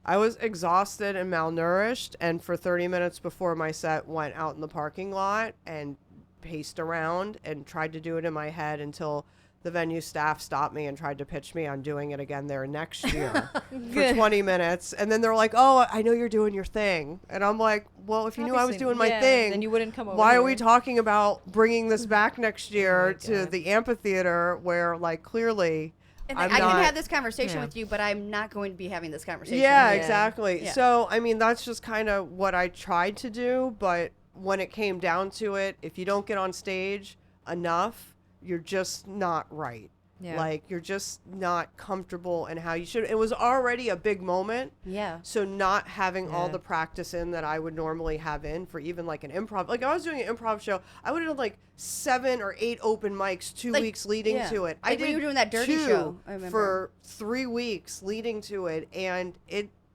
I was exhausted and malnourished, and for 30 minutes before my set, went out in the parking lot and paced around and tried to do it in my head until the venue staff stopped me and tried to pitch me on doing it again there next year for 20 minutes. And then they're like, oh, I know you're doing your thing. And I'm like, well, if you knew I was Obviously, doing my yeah, thing, then you wouldn't come over why are here. we talking about bringing this back next year to God. the amphitheater where, like, clearly And I'm I not... can have this conversation Yeah. with you, but I'm not going to be having this conversation. Yeah, with you. exactly. Yeah. So, I mean, that's just kind of what I tried to do. But when it came down to it, if you don't get on stage enough, you're just not right. Yeah. Like, you're just not comfortable in how you should. It was already a big moment. Yeah. So not having all Yeah. the practice in that I would normally have in for even like an improv. Like, I was doing an improv show. I would have done like 7 or 8 open mics 2 Like, weeks leading yeah. to it. I Like when did you were doing that dirty 2 show, I remember. for 3 weeks leading to it. And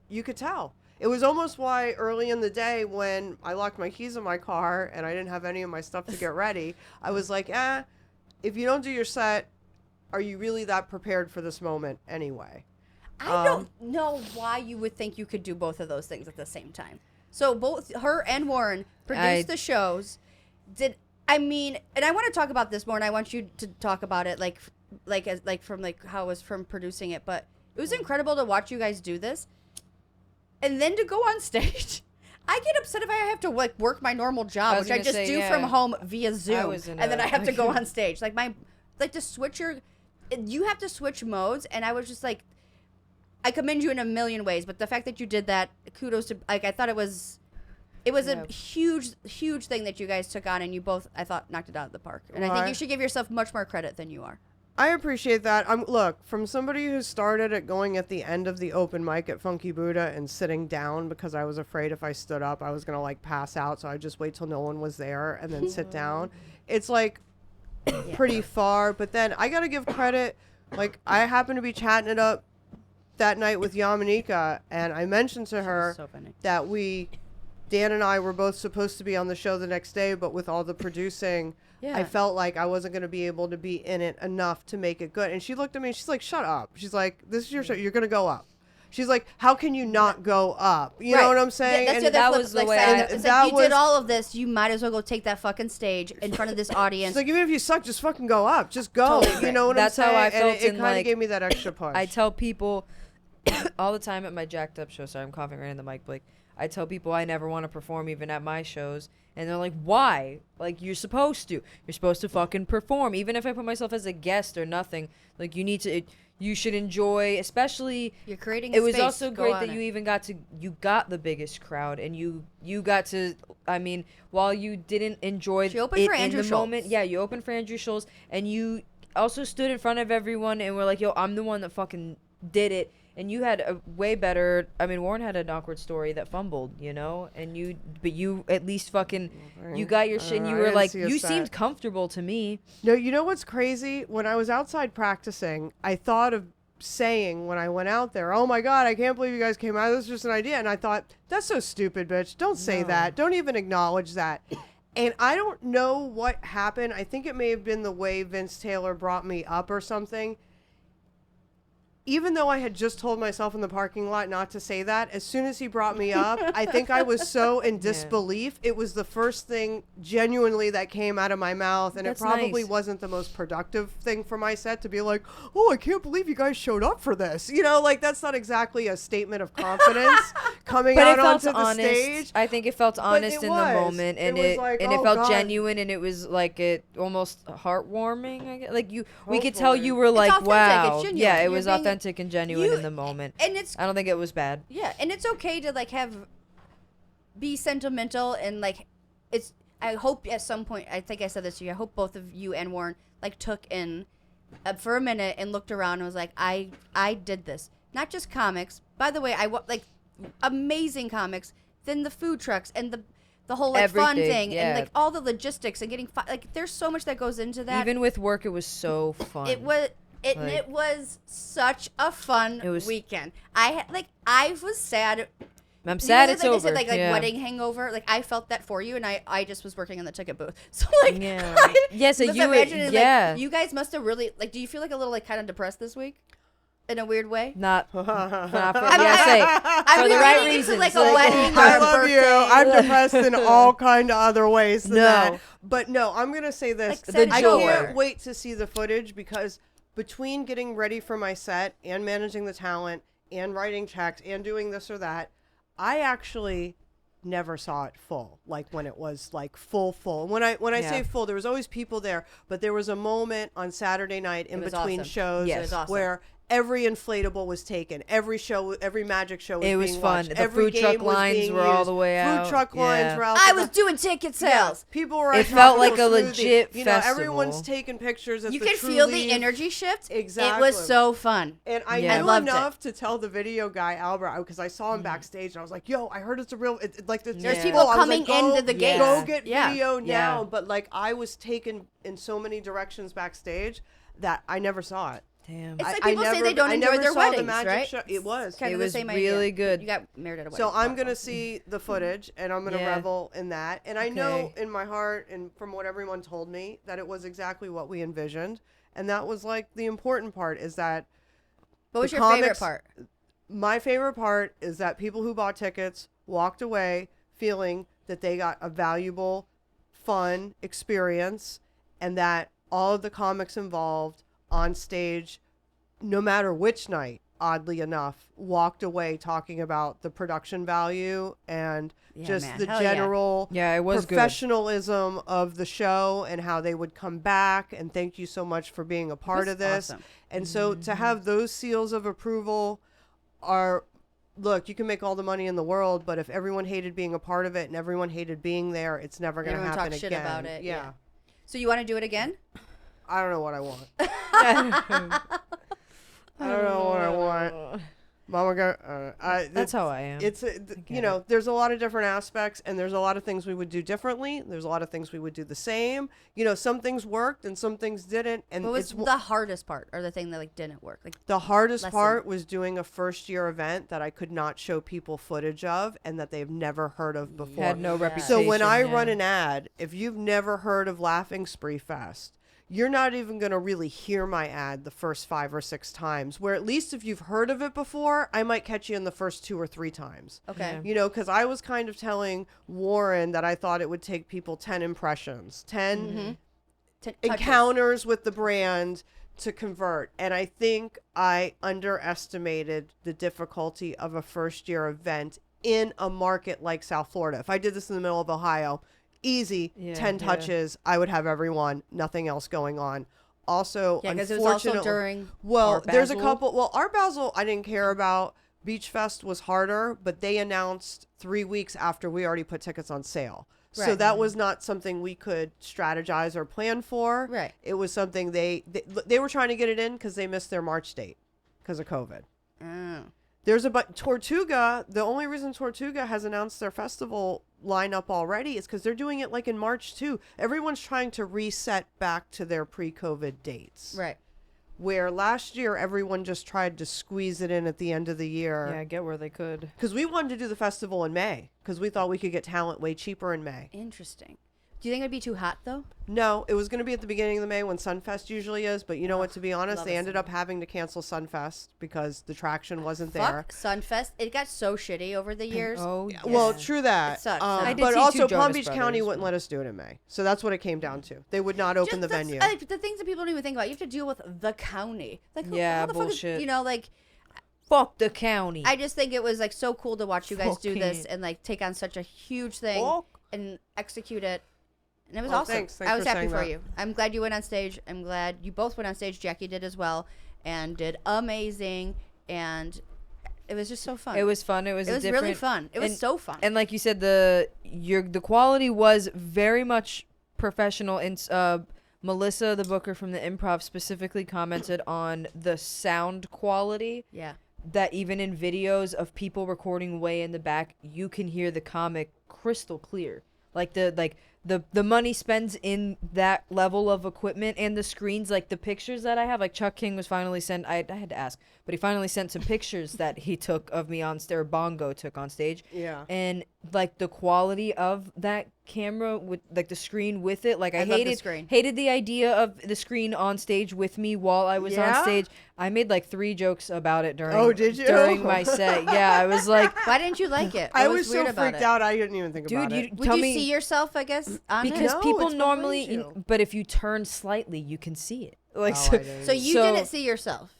you could tell. It was almost why early in the day when I locked my keys in my car and I didn't have any of my stuff to get ready, I was like, if you don't do your set, are you really that prepared for this moment anyway? I don't know why you would think you could do both of those things at the same time. So both her and Warren produced the shows. And I want to talk about this more, and I want you to talk about it from how it was from producing it. But it was incredible to watch you guys do this, and then to go on stage. I get upset if I have to work my normal job, which I just do from home via Zoom, and then I have to go on stage. To switch you have to switch modes, and I was just like, I commend you in a million ways, but the fact that you did that, kudos to, I thought it was a huge thing that you guys took on, and you both, I thought, knocked it out of the park. And I think you should give yourself much more credit than you are. I appreciate that. Look, from somebody who started at going at the end of the open mic at Funky Buddha and sitting down because I was afraid if I stood up I was going to pass out, so I just wait till no one was there and then sit down. It's pretty far, but then I got to give credit. I happened to be chatting it up that night with Yamanika, and I mentioned to her So funny. that Dan and I were both supposed to be on the show the next day, but with all the producing, I felt like I wasn't going to be able to be in it enough to make it good. And she looked at me and she's like, shut up. She's like, this is your show. You're going to go up. She's like, how can you not go up? You know what I'm saying? Yeah, and that was the way it's like, you did all of this. You might as well go take that fucking stage in front of this audience. It's like, even if you suck, just fucking go up. Just go. Totally. You know what That's I'm saying? how I felt. And it kind of gave me that extra push. I tell people all the time at my jacked up show. Sorry, I'm coughing right in the mic, Blake. I tell people I never want to perform even at my shows. And they're like, why? You're supposed to. You're supposed to fucking perform. Even if I put myself as a guest or nothing. You should enjoy, especially. You're creating It was space. also Go great on that it. you got the biggest crowd. And you got to, while you didn't enjoy She opened it for in Andrew the Schultz. moment. Yeah, you opened for Andrew Schultz. And you also stood in front of everyone and were like, yo, I'm the one that fucking did it. And you had a way better. Warren had an awkward story that fumbled, and you at least fucking, you got your shit. And you were like, you seemed comfortable to me. No, you know what's crazy? When I was outside practicing, I thought of saying when I went out there, oh my God, I can't believe you guys came out. This is just an idea. And I thought, that's so stupid, bitch. Don't say that. Don't even acknowledge that. And I don't know what happened. I think it may have been the way Vince Taylor brought me up or something. Even though I had just told myself in the parking lot not to say that, as soon as he brought me up, I think I was so in disbelief. It was the first thing genuinely that came out of my mouth. And That's it probably nice. wasn't the most productive thing for my set to be like, oh, I can't believe you guys showed up for this. That's not exactly a statement of confidence coming out onto the stage. I think it felt honest in the moment, and it was like, it oh, felt God. genuine, and it was it almost heartwarming. I guess. We could tell you were authentic, it's wow, genuine. yeah, it You're was being- authentic and genuine in the moment. And it's I don't think it was bad. Yeah, and it's okay to be sentimental and it's. I hope at some point, I think I said this to you. I hope both of you and Warren took in for a minute and looked around and was like, I did this. Not just comics. By the way, amazing comics. Then the food trucks and the whole fun Everything, thing yeah. and all the logistics and getting there's so much that goes into that. Even with work, it was so fun. It was. It was such a fun weekend. I was sad. I'm sad it's they over. said yeah. wedding hangover. I felt that for you, and I just was working on the ticket booth. So Yeah. Yeah, so you imagining, yeah. you guys must have really do you feel a little kind of depressed this week, in a weird way? Not for, I'm the right relating reasons. to a wedding or I a love birthday. you. I'm depressed in all kind of other ways than No. that. But no, I'm going to say this. The I joy. can't wait to see the footage because between getting ready for my set and managing the talent and writing checks and doing this or that, I actually never saw it full, when it was full. When I say full, there was always people there, but there was a moment on Saturday night in was between awesome. shows Yes. It was awesome. where every inflatable was taken. Every magic show was It was being fun. watched. The Every food truck game was lines being were all used. the way out. Food truck lines Yeah. were out. I the- was doing ticket Yeah, sales. people were. It at felt Tropical like a Smoothie. legit You know, everyone's festival. taking pictures. At You the can True feel the Leaf. energy shift. Exactly. It was so fun. And I Yeah. knew I loved enough to tell the video guy Albert because I saw him backstage and I was like, "Yo, I heard it's a real like There's Yeah. people I was coming like, go- into the Yeah. gates. Go get Yeah. video now." Yeah. But like I was taken in so many directions backstage that I never saw it. Damn. It's like I people say never- they don't I enjoy never their saw the weddings, magic right? show. It was. Kind It of was the same really idea. good. You got married at a wedding. So I'm gonna platform. see the footage and I'm gonna Yeah. revel in that. And I know Okay. in my heart and from what everyone told me that it was exactly what we envisioned. And that was like the important part is that What was the your favorite comics- part? my favorite part is that people who bought tickets walked away feeling that they got a valuable, fun experience and that all of the comics involved on stage, no matter which night, oddly enough, walked away talking about the production value and Yeah, just man. the Hell yeah. general Yeah, it was good. professionalism of the show and how they would come back and thank you so much for being a part was of this. awesome. And so to have those seals of approval are look, you can make all the money in the world, but if everyone hated being a part of it and everyone hated being there, it's never going to Everyone happen talks shit again. about it, Yeah. yeah. So you want to do it again? I don't know what I want. I don't know what I want. Mama go. That's how I am. It's you know, there's a lot of different aspects, and there's a lot of things we would do differently. There's a lot of things we would do the same. You know, some things worked and some things didn't. And What was it's the hardest part, or the thing that like didn't work? Like the hardest lesson? part was doing a first year event that I could not show people footage of and that they've never heard of before. Had no Yeah. reputation. So when I yeah. run an ad, if you've never heard of Laughing Spree Fest, you're not even going to really hear my ad the first 5 or 6 times, where at least if you've heard of it before, I might catch you in the first 2 or 3 times. okay, Yeah. You know, because I was kind of telling Warren that I thought it would take people 10 impressions, 10 touches. encounters with the brand to convert. And I think I underestimated the difficulty of a first year event in a market like South Florida. If I did this in the middle of Ohio, easy, Yeah, 10 yeah. touches, I would have everyone, nothing else going on. Also, Yeah, because it was also unfortunately, during. well, Art there's a Basel? couple. Well, Art Basel, I didn't care about. Beach Fest was harder, but they announced 3 weeks after we already put tickets on sale. So Right. that was not something we could strategize or plan for. Right. It was something they were trying to get it in because they missed their March date because of COVID. Oh. There's Tortuga. The only reason Tortuga has announced their festival lineup already is because they're doing it like in March too. Everyone's trying to reset back to their pre-COVID dates. Right. Where last year everyone just tried to squeeze it in at the end of the Yeah, year. I get where they could. Because we wanted to do the festival in May because we thought we could get talent way cheaper in May. Interesting. Do you think it'd be too hot though? No, it was going to be at the beginning of the May when Sunfest usually is. But you know what? To be honest, love they a ended up having to cancel Sunfest because the traction wasn't Fuck there. Sunfest. It got so shitty over the years. Oh, Well, yeah. true that. It sucks. I did but see also two Palm Jonas Beach County Brothers, wouldn't but- let us do it in May. So that's what it came down to. They would not open the Just- venue. the things that people don't even think about. You have to deal with the county. Like, Yeah, how the fuck bullshit. is, you know, like, Fuck the county. I just think it was like so cool to watch you guys do this Fucking- and like take on such a huge thing Fuck. and execute it. And it was Well, awesome. thanks I was for happy saying for that. you. I'm glad you went on stage. I'm glad you both went on stage. Jackie did as well and did amazing. And it was just so fun. It was fun. It was. It a was really different- fun. It was and- so fun. And like you said, the quality was very much professional. And Melissa, the booker from the Improv, specifically commented on the sound quality. yeah. That even in videos of people recording way in the back, you can hear the comic crystal clear. Like the money spends in that level of equipment and the screens, like the pictures that I have, like Chuck King was finally sent. I had to ask, but he finally sent some pictures that he took of me on stage, or Bongo took on stage. Yeah. And like the quality of that camera with like the screen with it, like I love the hated screen. hated the idea of the screen on stage with me while I was Yeah? on stage. I made like 3 jokes about it during Oh, did you? during my set. Yeah, I was like, Why didn't you like it? I What was so weird about freaked it? out I didn't even think about dude, it. you Would tell you me see yourself, I guess, on because it? No, people it's behind normally, you. but if you turn slightly, you can see it. Like Oh, so, I didn't. So you So- didn't see yourself.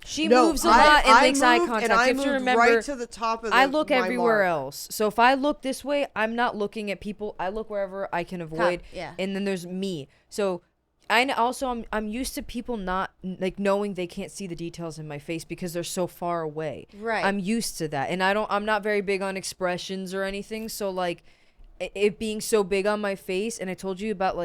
she No, moves a lot and makes eye moved, contact. And I You have to moved remember, right to the top of the I look my everywhere mark. else. So if I look this way, I'm not looking at people. I look wherever I can avoid. yeah. And then there's me. So I'm used to people not like knowing they can't see the details in my face because they're so far away. Right. I'm used to that, and I'm not very big on expressions or anything. So like, it being so big on my face, and I told you about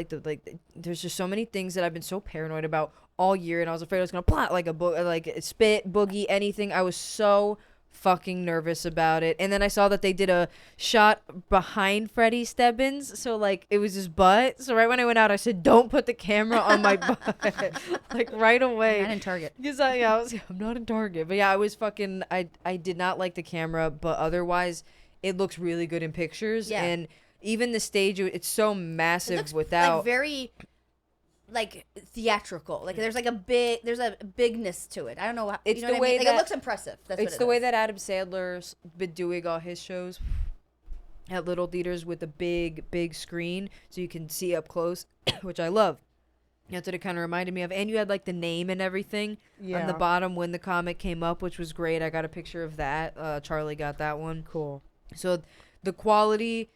there's just so many things that I've been so paranoid about all year, and I was afraid I was gonna plot like a spit boogie anything. I was so fucking nervous about it, and then I saw that they did a shot behind Freddie Stebbins, so like it was his butt. So right when I went out, I said, "Don't put the camera on my butt," like right away. Not in Target. Because I'm not in Target, but yeah, I was fucking. I did not like the camera, but otherwise, it looks really good in pictures, Yeah. and even the stage, it's so massive It looks without. like very like theatrical. Like there's a bigness to it. I don't know how, It's you know the what I way mean? Like that- it looks impressive. That's It's what the it way is. that Adam Sandler's been doing all his shows at little theaters with a big screen so you can see up close, which I love. That's what it kind of reminded me of. And you had like the name and everything on the bottom when the comic came up, which was great. I got a picture of that. Charlie got that one. Cool. So the quality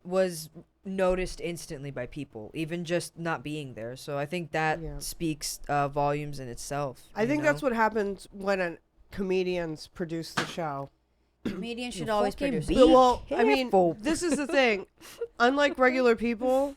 was noticed instantly by people, even just not being there. So I think that speaks volumes in itself. I think that's what happens when comedians produce the show. Comedians should always fucking produce. be- It. Well, I mean, careful. this is the thing. Unlike regular people,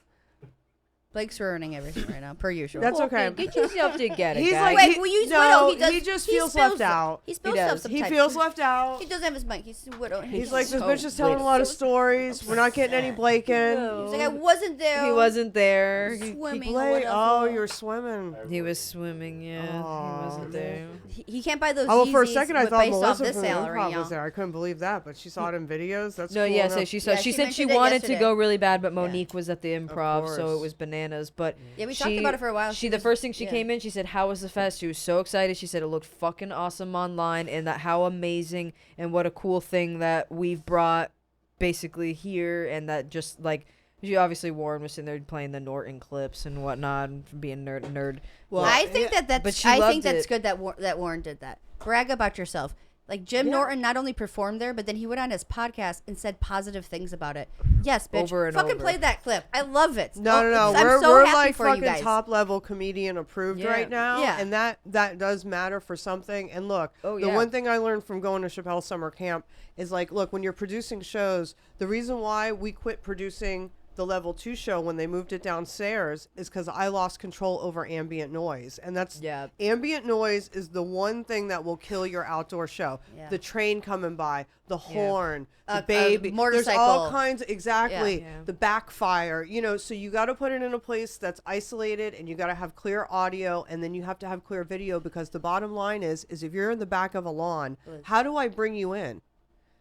Blake's ruining everything right now, per usual. that's okay. Get yourself together. He's guys. like, Wait, he, will you use no, widow? he just he feels spills left out. He spills He stuff does. He sometimes. feels left out. He doesn't have his mic. He's widow. He's like, this so bitch is telling a lot of stories. We're not getting any Blake in. He's like, I wasn't there. He wasn't there. He swimming. or Blake, whatever. oh, you were swimming. was swimming. Yeah, he Oh, wasn't there. He can't buy those. Oh, well, for a Yeezys second I with- thought based off Melissa this from the salary. improv y'all. was there. I couldn't believe that, but she saw it in videos. That's No, cool yeah. enough. So she saw. Yeah, she she said she mentioned it wanted to yesterday. go really bad, but Monique was at the improv, so it course. was bananas. But Yeah, we talked about it for a while. She the first thing she yeah. came in, she said, "How was the fest?" She was so excited. She said it looked fucking awesome online, and that how amazing and what a cool thing that we've brought basically here, and that just like. Warren was sitting there playing the Norton clips and whatnot, and being nerd. Well, I think yeah, that's. but she I loved think that's it. good that that Warren did that. Brag about yourself. Like Jim Norton not only performed there, but then he went on his podcast and said positive things about it. Yes, bitch. Over and fucking over. play that clip. I love it. No. I'm We're, so we're happy like for you fucking guys. top level comedian approved Yeah. right now. Yeah. And that does matter for something. And look, Oh, the yeah. one thing I learned from going to Chappelle Summer Camp is like, look, when you're producing shows, the reason why we quit producing the level 2 show when they moved it downstairs is because I lost control over ambient noise. And that's Yeah. ambient noise is the one thing that will kill your outdoor show. Yeah. The train coming by, the horn, the A baby. There's all motorcycle. kinds exactly. Yeah. The backfire, so you got to put it in a place that's isolated, and you got to have clear audio, and then you have to have clear video, because the bottom line is if you're in the back of a lawn, how do I bring you in?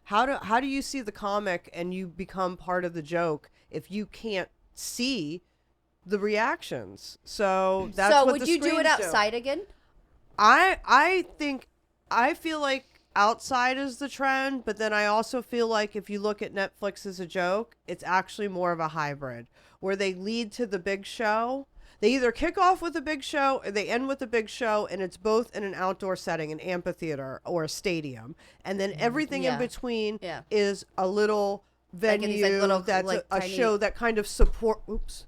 How do you see the comic and you become part of the joke if you can't see the reactions? So that's so what would the you do it screens outside again? I feel like outside is the trend, but then I also feel like if you look at Netflix as a joke, it's actually more of a hybrid where they lead to the big show. They either kick off with a big show or they end with a big show, and it's both in an outdoor setting, an amphitheater or a stadium. And then everything in Yeah. between Yeah. is a little Like in venue these, like, little, that's like, a tiny- show that kind of supports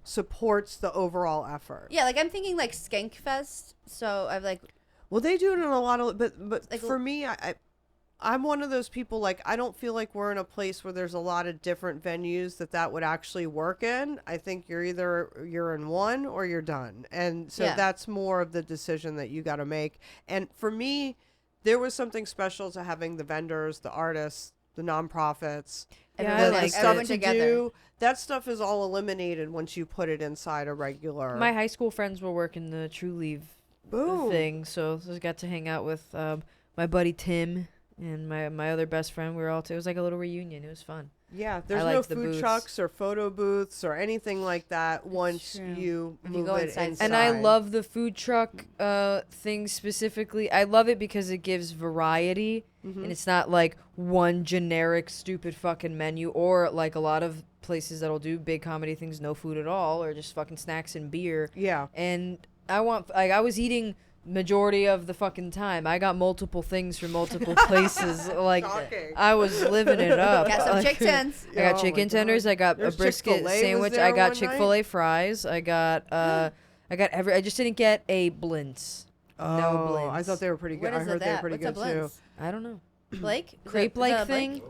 the overall effort. Yeah, like I'm thinking like Skankfest. So I've like Well, they do it in a lot of, but Like, for me, I'm one of those people, like, I don't feel like we're in a place where there's a lot of different venues that would actually work in. I think you're in one or you're done. And so Yeah. that's more of the decision that you got to make. And for me, there was something special to having the vendors, the artists, the nonprofits, Yeah, the, I like stuff everyone to together. do. That stuff is all eliminated once you put it inside a regular. My high school friends were working the True Leave Boom. thing, so I got to hang out with my buddy Tim and my other best friend. We were all. It was like a little reunion. It was fun. Yeah, there's I no liked the food booths. trucks or photo booths or anything like that once true. you If you move go it inside. inside. And I love the food truck thing specifically. I love it because it gives variety, Mm-hmm. and it's not like one generic stupid fucking menu, or like a lot of places that'll do big comedy things, no food at all, or just fucking snacks and beer. Yeah. And I was eating majority of the fucking time. I got multiple things from multiple places. Like Shocking. I was living it up. got some Like, chick tens. I got Oh my chicken tenders. God. I got There's a brisket Chick-fil-A was sandwich. there I got one Chick-fil-A fries. I got I got I just didn't get a blintz. Oh, No blintz. I thought they were pretty good. What I is heard it they were that? pretty What's a good too. blitz? I don't know. Blake? Crepe-like thing.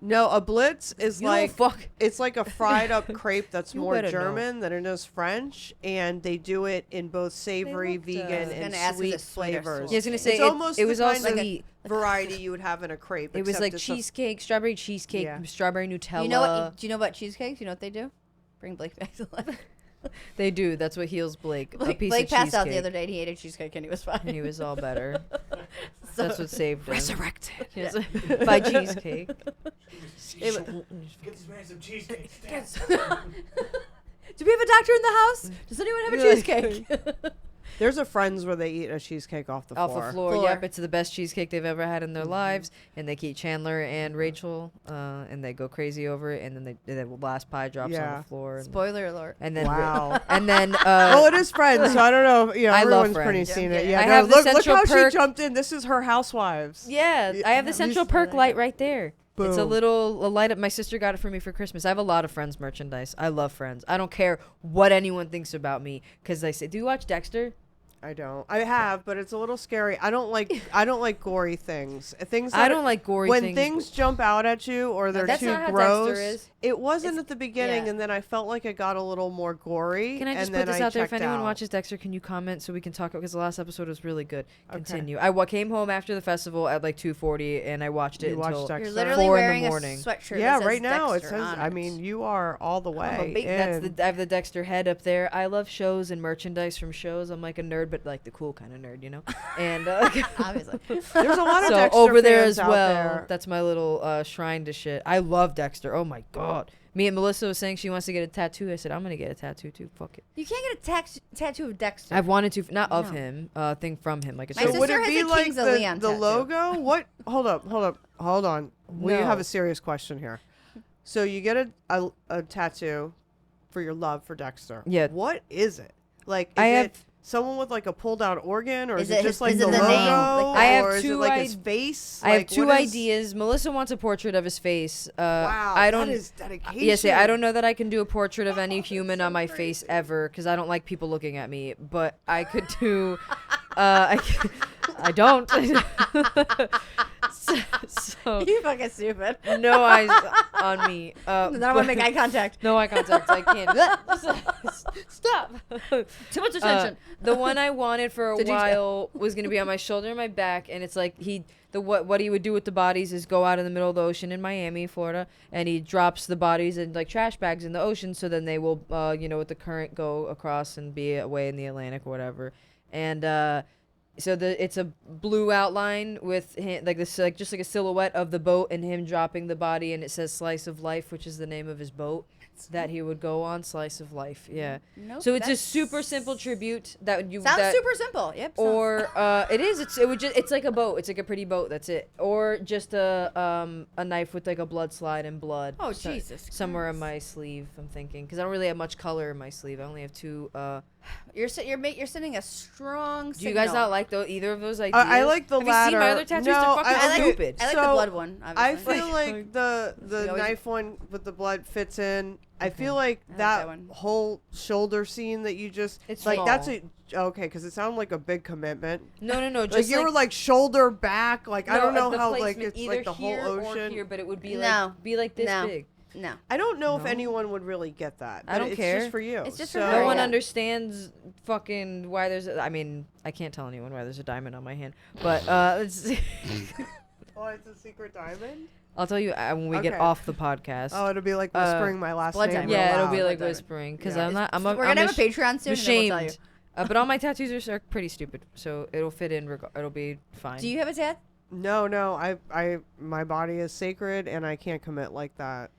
No, a blitz is You little like fuck. it's like a fried up crepe that's You more better know. German than it is French, and they do it in both savory, looked, vegan, I was and gonna ask, is sweet it sweet or flavors. sweet? Yeah, I was gonna say it's almost it was the all kind of sweet. variety you would have in a crepe. It was except like it's a- cheesecake, strawberry cheesecake, Yeah. strawberry Nutella. You know what? Do you know about cheesecakes? You know what they do? Bring Blake back to life. They do. That's what heals Blake. a piece Blake of passed out the cheesecake. other day and he ate a cheesecake and he was fine. And he was all better. So- That's what saved him. resurrected. Yes. By cheesecake. It was- Get this man some cheesecake. Do we have a doctor in the house? Does anyone have a Yeah. cheesecake? There's a Friends where they eat a cheesecake off the Off floor. the floor. Floor. Yep, it's the best cheesecake they've ever had in their lives. And they keep Chandler and Rachel, and they go crazy over it. And then the last pie drops on Yeah. the floor. And, Spoiler alert. and then Wow. and then Well, it is Friends, so I don't know. You know, I love everyone's pretty Friends. seen Yeah. it. Yeah, I no, have the look central how perk- she jumped in. This is her Housewives. yeah, I have the Central Perk light right there. It's a Boom. little light up. My sister got it for me for Christmas. I have a lot of Friends merchandise. I love Friends. I don't care what anyone thinks about me because they say, "Do you watch Dexter?" I don't. I have, but it's a little scary. I don't like gory things. Things I that don't like gory when things. things jump out at you or they're that's too not how gross. Dexter is. It wasn't It's- at the beginning, yeah. and then I felt like it got a little more gory. Can I just and put then this I out there? If checked anyone out. watches Dexter, can you comment so we can talk? Because the last episode was really good. Okay. Continue. Came home after the festival at like 2:40, and I watched it You watched until Dexter. You're literally 4 in the wearing a morning. sweatshirt. Yeah, that says right now Dexter it says. on I it. mean, you are all the way. That's in. I have the Dexter head up there. I love shows and merchandise from shows. I'm like a nerd, but like the cool kind of nerd, you know. And Obviously. There's a lot of so Dexter over there fans as out well. there. That's my little shrine to shit. I love Dexter. Oh my god. Me and Melissa was saying she wants to get a tattoo. I said I'm gonna get a tattoo too. Fuck it. You can't get a tattoo of Dexter. I've wanted to, not of No. him, thing from him, like a My shirt. So would sister it has be a like Kings of the Leon tattoo. logo? What? Hold on. We No. have a serious question here. So you get a tattoo for your love for Dexter. Yeah. What is it? Like, is I it have- someone with like a pulled out organ, or Is is it it just his- like is the it the logo, name? Like I have or is it two like his id- face? I have Like, two what is- ideas. Melissa wants a portrait of his face. Wow, I don't. that is dedication. Yes, I don't know that I can do a portrait of any human on my face ever because I don't like people looking at me. But I could do. I don't. so You fucking stupid. no eyes on me. I don't want to make eye contact. No eye contact. I can't. Stop. Too much attention. The one I wanted for a Did you- while was gonna be on my shoulder and my back, and it's like what he would do with the bodies is go out in the middle of the ocean in Miami, Florida, and he drops the bodies in like trash bags in the ocean, so then they will, with the current go across and be away in the Atlantic or whatever, and so it's a blue outline with him, like this, like just like a silhouette of the boat and him dropping the body, and it says "Slice of Life," which is the name of his boat that he would go on. Slice of Life, yeah. Nope, So it's a that's- super simple tribute that you Sounds that, super simple. Yep. sounds- or it is it's like a boat. It's like a pretty boat. That's it. Or just a knife with like a blood slide and blood. Oh, Jesus Somewhere Christ. on my sleeve. I'm thinking because I don't really have much color in my sleeve. I only have two. You're sending a strong. Do you guys signal. not like either of those ideas? I like the have latter. you seen my other tattoos? No, They're fucking I like- stupid. I like So, the blood one. I Obviously. feel like the We always- knife one with the blood fits in. I feel like I like that, that one. whole shoulder scene that you just It's like that's small. a okay because it sounded like a big commitment. No. Like Just you were like shoulder back. Like I no, don't know the how like placement, it's either like the whole here or ocean. here, but it would be No. like this No. big. No. I don't know if No. anyone would really get that. I but don't it's care. just for you. It's just for so, her, No one yeah. understands fucking why there's. I mean, I can't tell anyone why there's a diamond on my hand, but it's. Oh, it's a secret diamond. I'll tell you when we get Okay. off the podcast. Oh, it'll be like whispering my last blood name. diamond. real yeah, it'll loud. be like Blood diamond. whispering because Yeah. I'm not. I'm. We're gonna have a Patreon soon. I'm And then ashamed. we'll tell you. But all my tattoos are pretty stupid, so it'll fit in. It'll be fine. Do you have a tat? No, my body is sacred and I can't commit like that.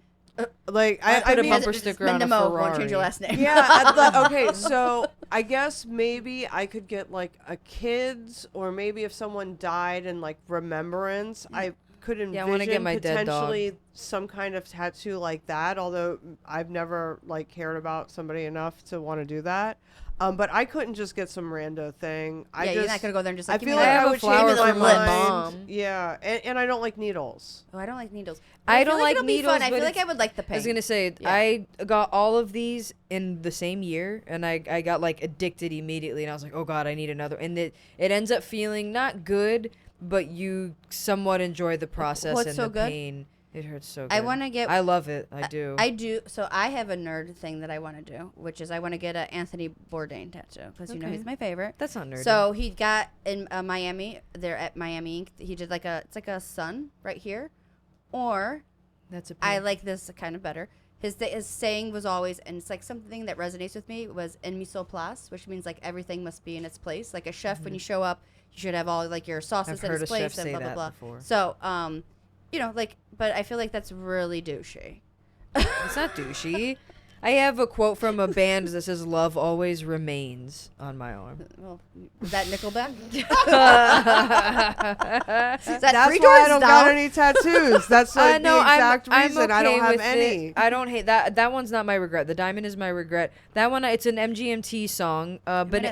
Like I put a mean, bumper sticker on a Minda Mo, won't change your Ferrari. last name. yeah. Okay, so I guess maybe I could get like a kid's, or maybe if someone died in like remembrance, I could envision Yeah, I wanna get my dead dog. potentially some kind of tattoo like that. Although I've never like cared about somebody enough to want to do that. But I couldn't just get some rando thing. You're not gonna go there and just like. I give me feel that. like I I have a would flower change my from my mind. mom. Yeah, and I don't like needles. Oh, I don't like needles. I feel don't like it'll be needles, fun. I but feel like it's- I would like the pain. I was gonna say Yeah. I got all of these in the same year, and I got like addicted immediately, and I was like, oh god, I need another. And it ends up feeling not good, but you somewhat enjoy the process what's and so the good? pain. It hurts so good. I want to get. I love it. I do. I do. So I have a nerd thing that I want to do, which is I want to get an Anthony Bourdain tattoo because you know Okay. he's my favorite. That's not nerdy. So he got in Miami. They're at Miami Ink. He did it's like a sun right here, or that's a I pain. like this kind of better. His saying was always, and it's like something that resonates with me, was "en mise en place," which means like everything must be in its place. Like a chef, when you show up, you should have all like your sauces I've in heard its a chef place and say blah blah that blah. before. So you know, like, but I feel like that's really douchey. It's not douchey. I have a quote from a band that says "Love always remains" on my arm. Well, is that Nickelback? Is that That's Three why I Doors don't Down? got any tattoos. That's like No, the exact I'm reason I don't okay have with any. it. I don't hate that. That one's not my regret. The diamond is my regret. That one, it's an MGMT song, but gonna-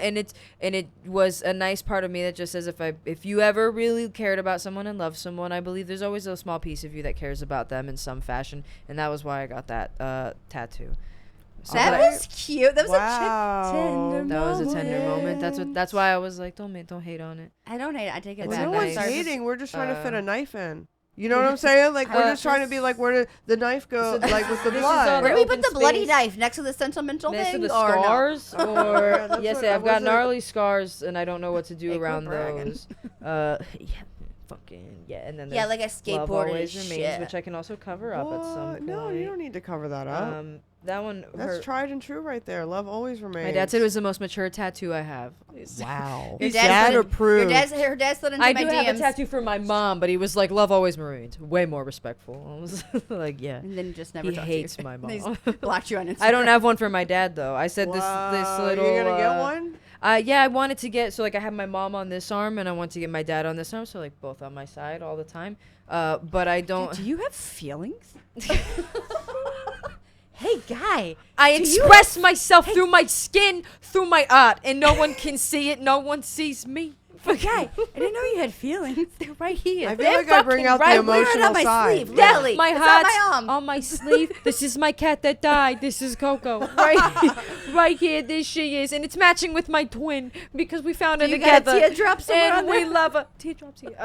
it was a nice part of me that just says if you ever really cared about someone and loved someone, I believe there's always a small piece of you that cares about them in some fashion, and that was why I got that tattoo. So That but was cute. That was Wow. a tender that was a tender moment. moment. That's why I was like, don't hate on it. I don't hate it. I take it It's back. No a I'm one's nice- sorry. hating. We're just trying to fit uh, a knife in. You know what I'm saying? Like we're just trying to be like, where did the knife go? Like with the This is all blood. Where do we open put the bloody space. knife? Next to the sentimental Next to thing? the or no? scars, Yeah, or that's yes, what I've I got wasn't- gnarly scars, and I don't know what to do Hey, quit around bragging. those. Yeah, fucking yeah, and then Yeah, there's like a Love skateboard and always shit. remains, which I can also cover up at some What? point. No, you don't need to cover that up. That one. That's hurt. tried and true right there. Love always remains. My dad said it was the most mature tattoo I have. Wow. Your Is dad that slid- approved? Her dad slid into I my do DMs. have a tattoo for my mom, but he was like, "Love always remains." Way more respectful. I was like, yeah. And then just never He talked hates to you. my He's mom. blocked you on Instagram. I don't have one for my dad though. I said this Wow, little. You're gonna get one? Yeah, I wanted to get I have my mom on this arm and I want to get my dad on this arm, so like both on my side all the time. But I don't. Do you have feelings? Hey, guy. I do you express myself through my skin, through my art, and no one can see it. No one sees me. Okay. I didn't know you had feelings. They're right here. I feel They're like I bring fucking out the right I wear it emotional on my side. sleeve. Yeah. Deli. My It's on heart's my arm. on my sleeve. This is my cat that died. This is Coco. Right, right here. This she is, and it's matching with my twin because we found her You got a together. teardrop somewhere and on we there? love her. Teardrops here.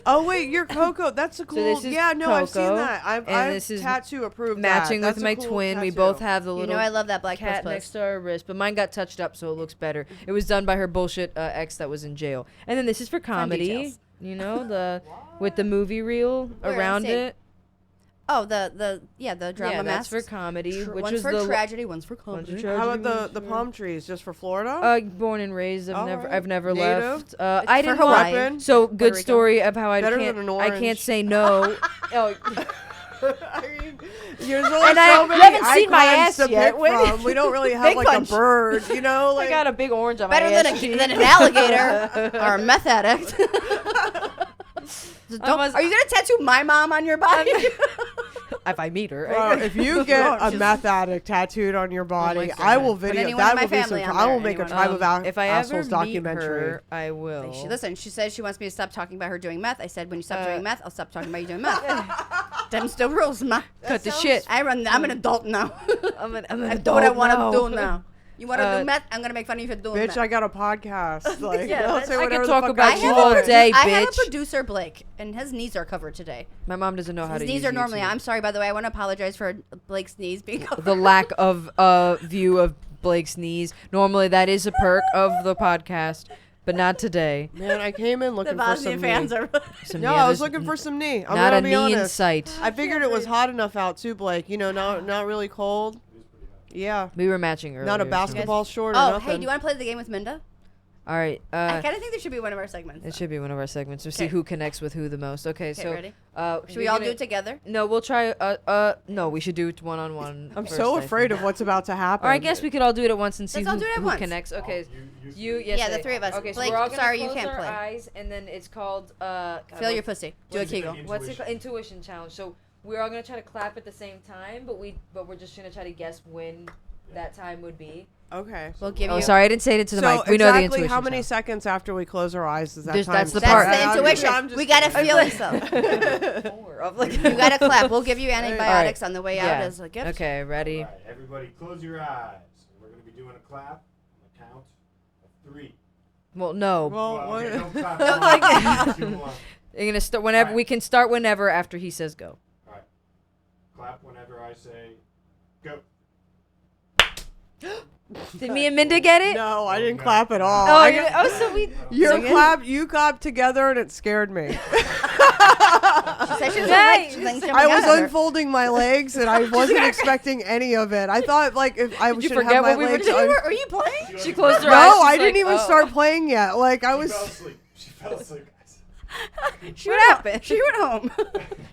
Oh wait, you're Coco. That's a cool. this is yeah, no, I've seen Coco, that. and I've this is tattoo approved. matching that. with That's my a cool twin. We tattoo. both have the You little know I love that black cat puss next puss. to our wrist, but mine got touched up, so it looks better. It was done by her bullshit ex that was in jail. And then this is for comedy. details. You know, with the movie reel Where? around Say- it. Oh, the drama Yeah, masks. that's for comedy, which one's was for the tragedy, one's for one's for comedy. tragedy, How one's about the for- palm trees? Just for Florida? Born and raised. All right. I've never Native? left. I for didn't Hawaii. want. So good Rico. story of how I Better can't. than an I can't orange. say no. Oh, I mean, there's only And so you many haven't seen my icons ass to yet. pick Wait. from. We don't really have Big like punch. a bird, you know? I Like, got a big orange on Better my than ass cheek. than an alligator or a meth addict. was- Are you gonna tattoo my mom on your body? If I meet her. Bro, if you get a Just- meth addict tattooed on your body, God. I will Put video. anyone in That my will be some. family on I will there, make a anyone. tribe of If I ever assholes meet documentary. her, I will. Listen, she says she wants me to stop talking about her doing meth. I said, when you stop doing meth, I'll stop talking about you doing meth. Them still rules, ma. Cut the shit. I'm an adult now. I'm an I do what I want now. to do now. You want to do Uh, meth? I'm gonna make fun of you for doing Bitch, meth. I got a podcast. Like, Yeah, I'll bitch, say I whatever could the talk fuck about I you want. all day, I have a bitch. producer, Blake, and his knees are covered today. My mom doesn't know how His to knees use are normally. YouTube. I'm sorry, by the way. I want to apologize for Blake's knees being covered. The lack of view of Blake's knees. Normally, that is a perk of the podcast, but not today. Man, I came in The looking for Bosnian some fans knee. are. Some No, yeah, I was there's looking for some knee. I'm not gonna a be knee in honest. sight. I figured it was hot enough out too, Blake. You know, not really cold. Yeah, We were matching earlier. not a so- basketball short or Oh, nothing. hey, do you want to play the game with Minda? All right. I kind of think this should be one of our segments. It should be one of our segments to see Okay. who connects with who the most. Okay, Okay, so ready? Should we're we all gonna- do it together? No, we'll try. No, we should do it one on one. I'm so afraid of what's about to happen. Or I guess we could all do it at once and see Let's all who, do it at who once. connects. Okay, you yes, Yeah, the I- three of us. Okay, so Blake, we're all gonna sorry, you close can't our play. eyes, and then it's called God, Feel your what- pussy. Do What a is it? Kegel. What's it called? Intuition challenge. So we're all gonna try to clap at the same time, but we're just gonna try to guess when that time would be. Okay. We'll give Oh, you. sorry, I didn't say it to the So mic. We know the exactly intuition. how many sound. seconds after we close our eyes is that There's- time? that's the That's part. the I'm intuition. just We got to kidding. feel yourself. More of, like- You got to clap. We'll give you antibiotics on the way out Yeah. as a gift. Okay, ready? All right, everybody, close your eyes. We're going to be doing a clap on the count of 3. Well, no. Well, Well, what- okay, don't clap. Too long. You're gonna start whenever. Alright. We can start whenever after he says go. All right. Clap whenever I say go. Did me and Minda get it? No, I didn't No. clap at all. Oh, I you got- oh, so we. you clapped together and it scared me. She said she doesn't like Nice. things jumping I was out of her. unfolding my legs and I wasn't expecting any of it. I thought like if I you should forget have my what we were legs. doing? Are you playing? She closed her No, eyes. she's I didn't like, even oh. start playing yet. Like I She was. fell asleep. She fell asleep, guys. She went She went home.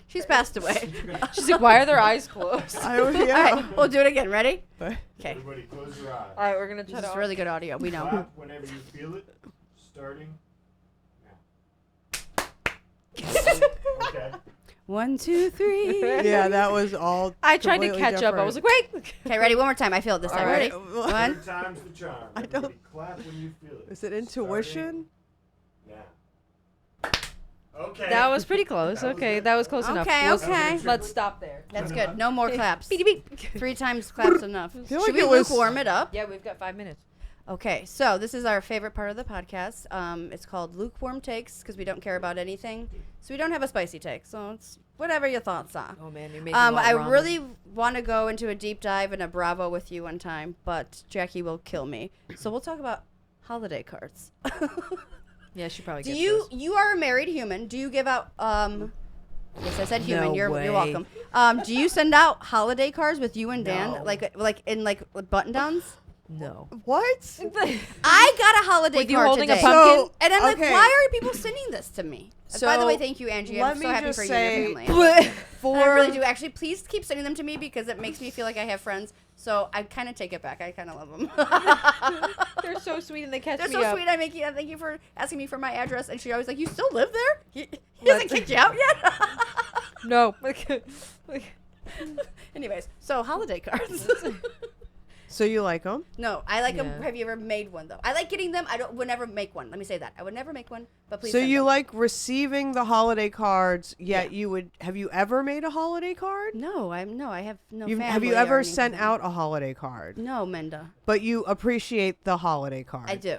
She's passed away. She's like, why are their eyes closed? I was All yeah. right, we'll do it again. Ready? Okay. Everybody, close your eyes. All right, we're gonna This try is to. really good audio. We know. Clap whenever you feel it. Starting now. Okay. 1, 2, 3. Yeah, that was all. I tried to completely catch up. I was different. like, wait. Okay, ready? One more time. I feel it this time. All right. Ready? 1. 3 times the charm. I don't- Everybody clap when you feel it. Is it intuition? Starting now. Okay. That was pretty close. That was Okay, it. that was close enough. Okay, Let's- okay. Let's stop there. That's good. No more claps. Beep, beep. 3 times claps enough. feel Should like we it was- lukewarm it up? Yeah, we've got 5 minutes. Okay, so this is our favorite part of the podcast. It's called lukewarm takes because we don't care about anything. So we don't have a spicy take. So it's whatever your thoughts are. Oh man, you're making I really want to go into a deep dive and a Bravo with you one time, but Jackie will kill me. So we'll talk about holiday cards. Yeah, she probably. Do gets you? those. You are a married human. Do you give out? Yes, I said human. No You're way. welcome. Do you send out holiday cards with you and Dan, No. like in like button downs? No. What? I got a holiday With you card holding a today. pumpkin? So- And I'm like, okay. why are people sending this to me? By the So, way, thank you, Angie. let I'm me so happy just for say- you and your family. For I really do. Actually, please keep sending them to me because it makes me feel like I have friends. So I kind of take it back. I kind of love them. They're so sweet and they catch They're me so up. sweet. Thank you for asking me for my address. And she always like, you still live there? He hasn't kicked you out yet? No. Anyways, so holiday cards. So you like them? No, I like them. Yeah. Have you ever made one though? I like getting them. Would never make one. Let me say that. I would never make one, but please. So send you them. like receiving the holiday cards, yet Yeah. you would. Have you ever made a holiday card? No, I have no Have family you or ever sent anything. out a holiday card? No, Minda. But you appreciate the holiday card. I do.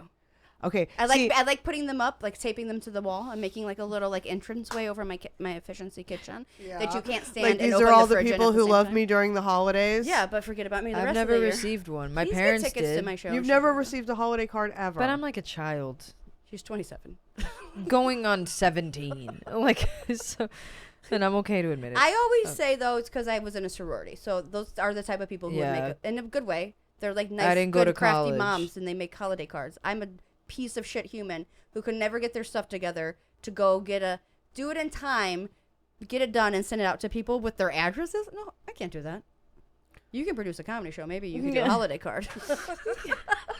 Okay. I like see, I like putting them up, like taping them to the wall and making like a little like entranceway over my efficiency kitchen that you can't stand. like and these open are all the the fridge in people at the who same love time. me during the holidays. Yeah, but forget about me the I've rest never of the year. received one. My Please parents get tickets did. to my show. You've never received a holiday card ever. But I'm like a child. She's 27. Going on 17. Like, so, and I'm okay to admit it. I always say though it's because I was in a sorority, so those are the type of people who would make it in a good way. They're like nice, didn't go good, to crafty college. moms, and they make holiday cards. I'm a piece of shit human who could never get their stuff together to go do it in time, get it done, and send it out to people with their addresses. No, I can't do that. You can produce a comedy show. Maybe you can do a holiday card.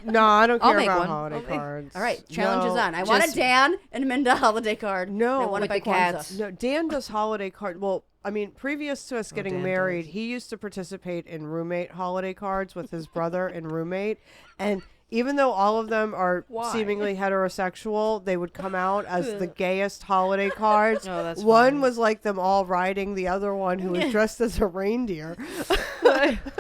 No, I don't I'll care make about one. holiday I'll make- cards. All right, challenge is No. on. I want a just- Dan and Minda holiday card. No, I want it with by the cats. Kwanzaa. No, Dan does holiday card. Well, I mean, previous to us getting Dan married, does. he used to participate in roommate holiday cards with his brother and roommate. And even though all of them are Why? seemingly heterosexual, they would come out as the gayest holiday cards. Oh, that's one fine. was like them all riding the other one who was dressed as a reindeer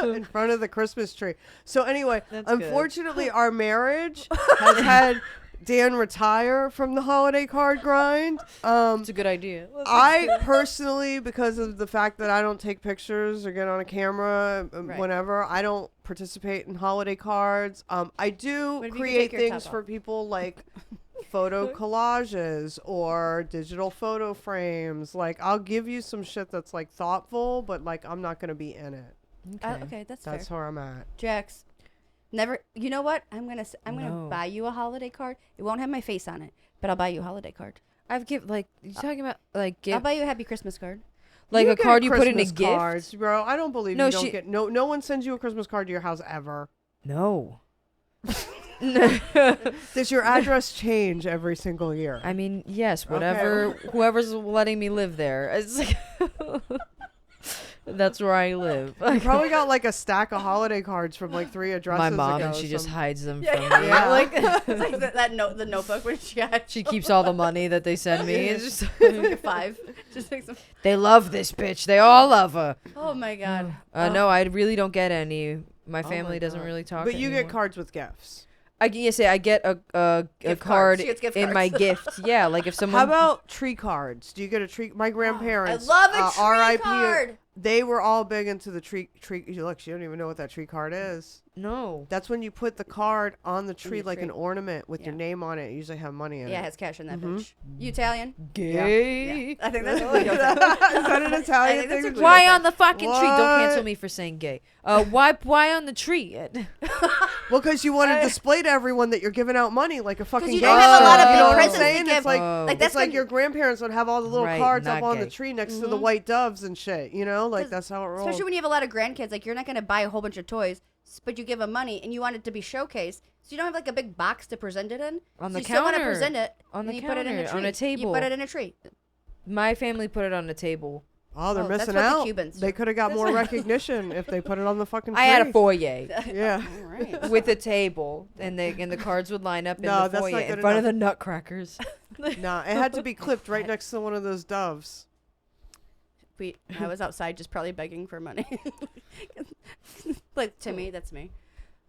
in front of the Christmas tree. So anyway, That's good. unfortunately, our marriage has had Dan retire from the holiday card grind. It's a good idea. I personally, because of the fact that I don't take pictures or get on a camera Right. whenever, I don't participate in holiday cards. I do What if you could create take your things top for off? people like photo collages or digital photo frames. Like, I'll give you some shit that's like thoughtful, but like I'm not gonna be in it. Okay, that's That's fair. where I'm at. Jax, never. You know what? I'm gonna No. buy you a holiday card. It won't have my face on it, but I'll buy you a holiday card. I've give like you talking about like I'll gift buy you a happy Christmas card. like You a get card you put in a Christmas gift. cards, bro. I don't believe No, you don't she- get no one sends you a Christmas card to your house ever. No. Does your address change every single year? I mean, yes, whatever. Whoever's letting me live there. It's like That's where I live. You probably got like a stack of holiday cards from like 3 addresses My mom, ago. and she just some- hides them Yeah, from yeah. me. Yeah. Like, It's like the notebook when she got. she keeps all the money that they send me. It's just, like a 5. Just like some. they love this bitch. They all love her. Oh my god. No, I really don't get any. My Oh family my doesn't God. really talk. But you anymore. get cards with gifts. I get a Gift cards. card She gets gift in my cards. gift. Yeah, like if someone. How about tree cards? Do you get a tree? My I grandparents. love a tree R.I.P. card. They were all big into the tree. Look, she don't even know what that tree card is. No. That's when you put the card on the tree the like tree. an ornament with your Yeah. name on it. It usually have money in Yeah, it it. has cash in that Mhm. bitch. You Italian? Gay. Yeah. I think that's Is what we go that an I Italian think that's thing? what Why on the fucking tree? Don't What? cancel me for saying gay. Why on the tree? Well, because you want to display to everyone that you're giving out money like a fucking you gay don't have a lot of you big know what I'm presents to saying? give. It's like, Oh. Like, it's that's like when- your grandparents would have all the little Right, cards up not on the gay. tree next to the white doves and shit. You know, like 'Cause that's how it rolls. Especially when you have a lot of grandkids, like you're not gonna buy a whole bunch of toys, but you give them money and you want it to be showcased, so you don't have like a big box to present it in. On So the you still want to counter. present it On the and you put it in a counter, tree. on a You table. put it in a tree. My family put it on the table. Oh, they're Oh, that's missing what the out. Cubans They do. could have got more recognition if they put it on the fucking tree. I had a foyer Yeah. All right. with a table, and the cards would line up in No, the that's foyer not in good front of the nutcrackers. No, it had to be clipped right next to one of those doves. I was outside just probably begging for money. Like Timmy, that's me.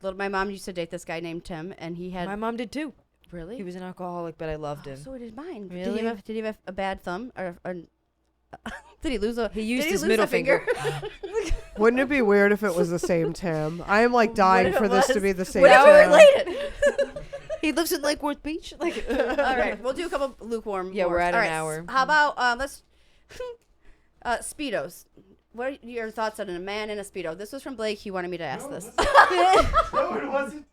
My mom used to date this guy named Tim, and he had My mom did too. really. He was an alcoholic, but I loved him. So did mine. Really? Did he have a bad thumb or? Did he lose a? He used did his lose middle a finger. Wouldn't it be weird if it was the same Tim? I am like dying if for it this to was? be the same What if Tim. we're related? He lives in Lake Worth Beach. Like, All right, we'll do a couple lukewarm. Yeah, we're wars. at All an right, hour. How about let's speedos. What are your thoughts on a man in a speedo? This was from Blake. He wanted me to ask this. No, it wasn't.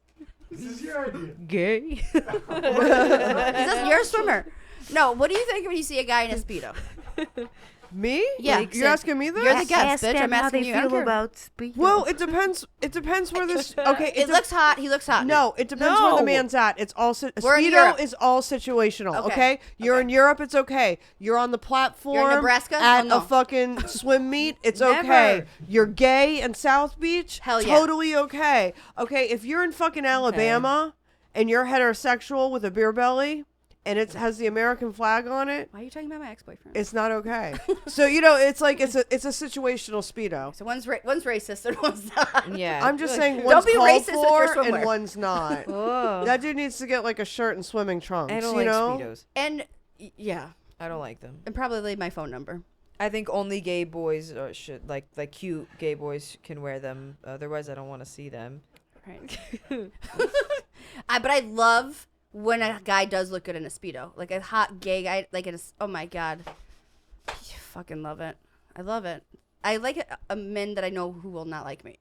This is your idea. gay. He says you're a swimmer. No, what do you think when you see a guy in a speedo? Me? Yeah, You're Sid. asking me this? You're the guest, bitch. I'm asking you. I don't care. speed. Well, it depends. It depends where this. Okay, It looks hot. He looks hot. No, it depends where No. the man's at. It's all We're in speedo Europe. is all situational. Okay. Okay, you're in Europe. It's okay. You're on the platform. Nebraska? at Oh, no. a fucking swim meet. It's Never. okay. You're gay in South Beach. Hell yeah. Totally okay. Okay, if you're in fucking Alabama and you're heterosexual with a beer belly and it has the American flag on it, Why are you talking about my ex-boyfriend? it's not okay. So you know, it's like it's a situational speedo. So one's racist and one's not. Yeah. I'm just saying Don't one's be called racist with your for swimwear. and one's not. Oh. That dude needs to get like a shirt and swimming trunks. I don't you like know? speedos. And yeah, I don't like them. and probably leave my phone number. I think only gay boys should like cute gay boys can wear them. Otherwise, I don't want to see them. Right. But I love when a guy does look good in a speedo, like a hot gay guy, like in a. Oh my god, I fucking love it. I love it. I like a men that I know who will not like me.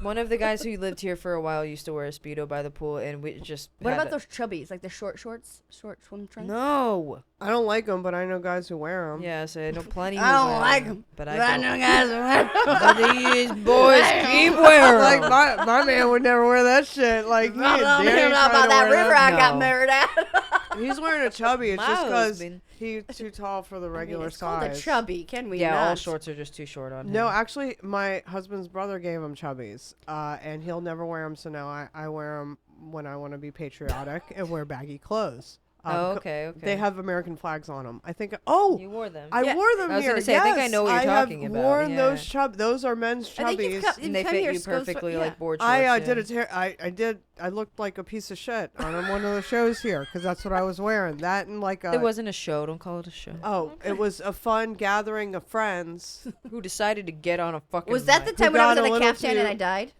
One of the guys who lived here for a while used to wear a speedo by the pool, and we just. What had about those chubbies, like the short shorts, short swim trunks? No. I don't like them, but I know guys who wear them. Yes, I know plenty. I who don't wear like them, them, but but I I don't. know guys who wear 'em. But these boys keep wearing Like 'em. my man would never wear that shit. Like he I ain't don't dare know try about to that wear river I got No. married at. He's wearing a chubby. It's My just because husband. he's too tall for the regular it's called a size. chubby. Can we? Yeah, all not? shorts are just too short on him. No, actually, my husband's brother gave him chubbies, and he'll never wear them. So now I wear them when I want to be patriotic and wear baggy clothes. Oh, okay. They have American flags on them. I think. Oh, You wore them. I Yeah. wore them I was here. gonna say, I think I know what you're have talking about, worn yeah. those Those are men's I think you've chubbies. come, and they come fit here, you goes for- perfectly yeah. like board shorts. I yeah. did a I looked like a piece of shit on one of the shows here because that's what I was wearing. That and like a. It wasn't a show. Don't call it a show. Oh, it was a fun gathering of friends. Who decided to get on a fucking? Was that the mic? time when I was got in a the little caftan and too- I died?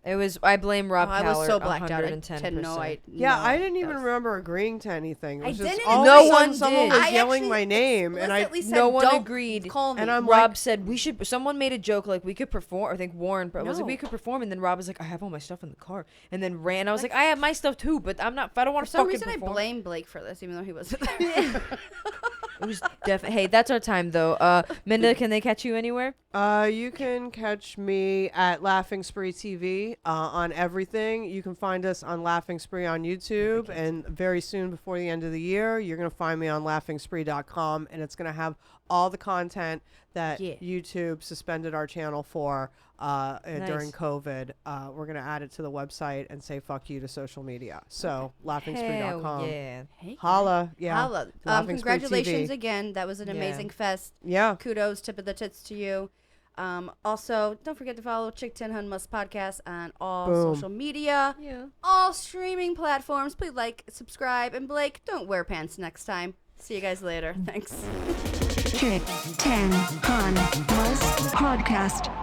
It was. I blame Rob Oh, I Callard. was so blacked out. I 110%. didn't know. Yeah, no, I didn't that even was- remember agreeing to anything. It I was just didn't all No of a sudden one someone did. was I yelling actually my name, and I explicitly said, No one "Don't agreed. Call me. and I'm Rob like, said we should. Someone made a joke like we could perform. I think Warren was like No. we could perform, and then Rob was like, I have all my stuff in the car, and then ran. I was like, I have my stuff too, but I'm not. I don't want For to some fucking reason, perform. I blame Blake for this, even though he wasn't there. It was definitely. Hey, that's our time though. Minda, can they catch you anywhere? You can catch me at Laughing Spree TV on everything. You can find us on Laughing Spree on YouTube, and very soon before the end of the year, you're going to find me on laughingspree.com, and it's going to have all the content that YouTube suspended our channel for during COVID. We're going to add it to the website and say fuck you to social media. So laughingspree.com. Yeah. Hey, Holla. Yeah. Holla. Laughing Spree Congratulations TV. again. That was an amazing fest. Yeah. Kudos, tip of the tits to you. Also, don't forget to follow Chick Tin Hun Must Podcast on all Boom. social media, all streaming platforms. Please like, subscribe, and Blake, don't wear pants next time. See you guys later. Thanks. Chick 10 Hun Must Podcast.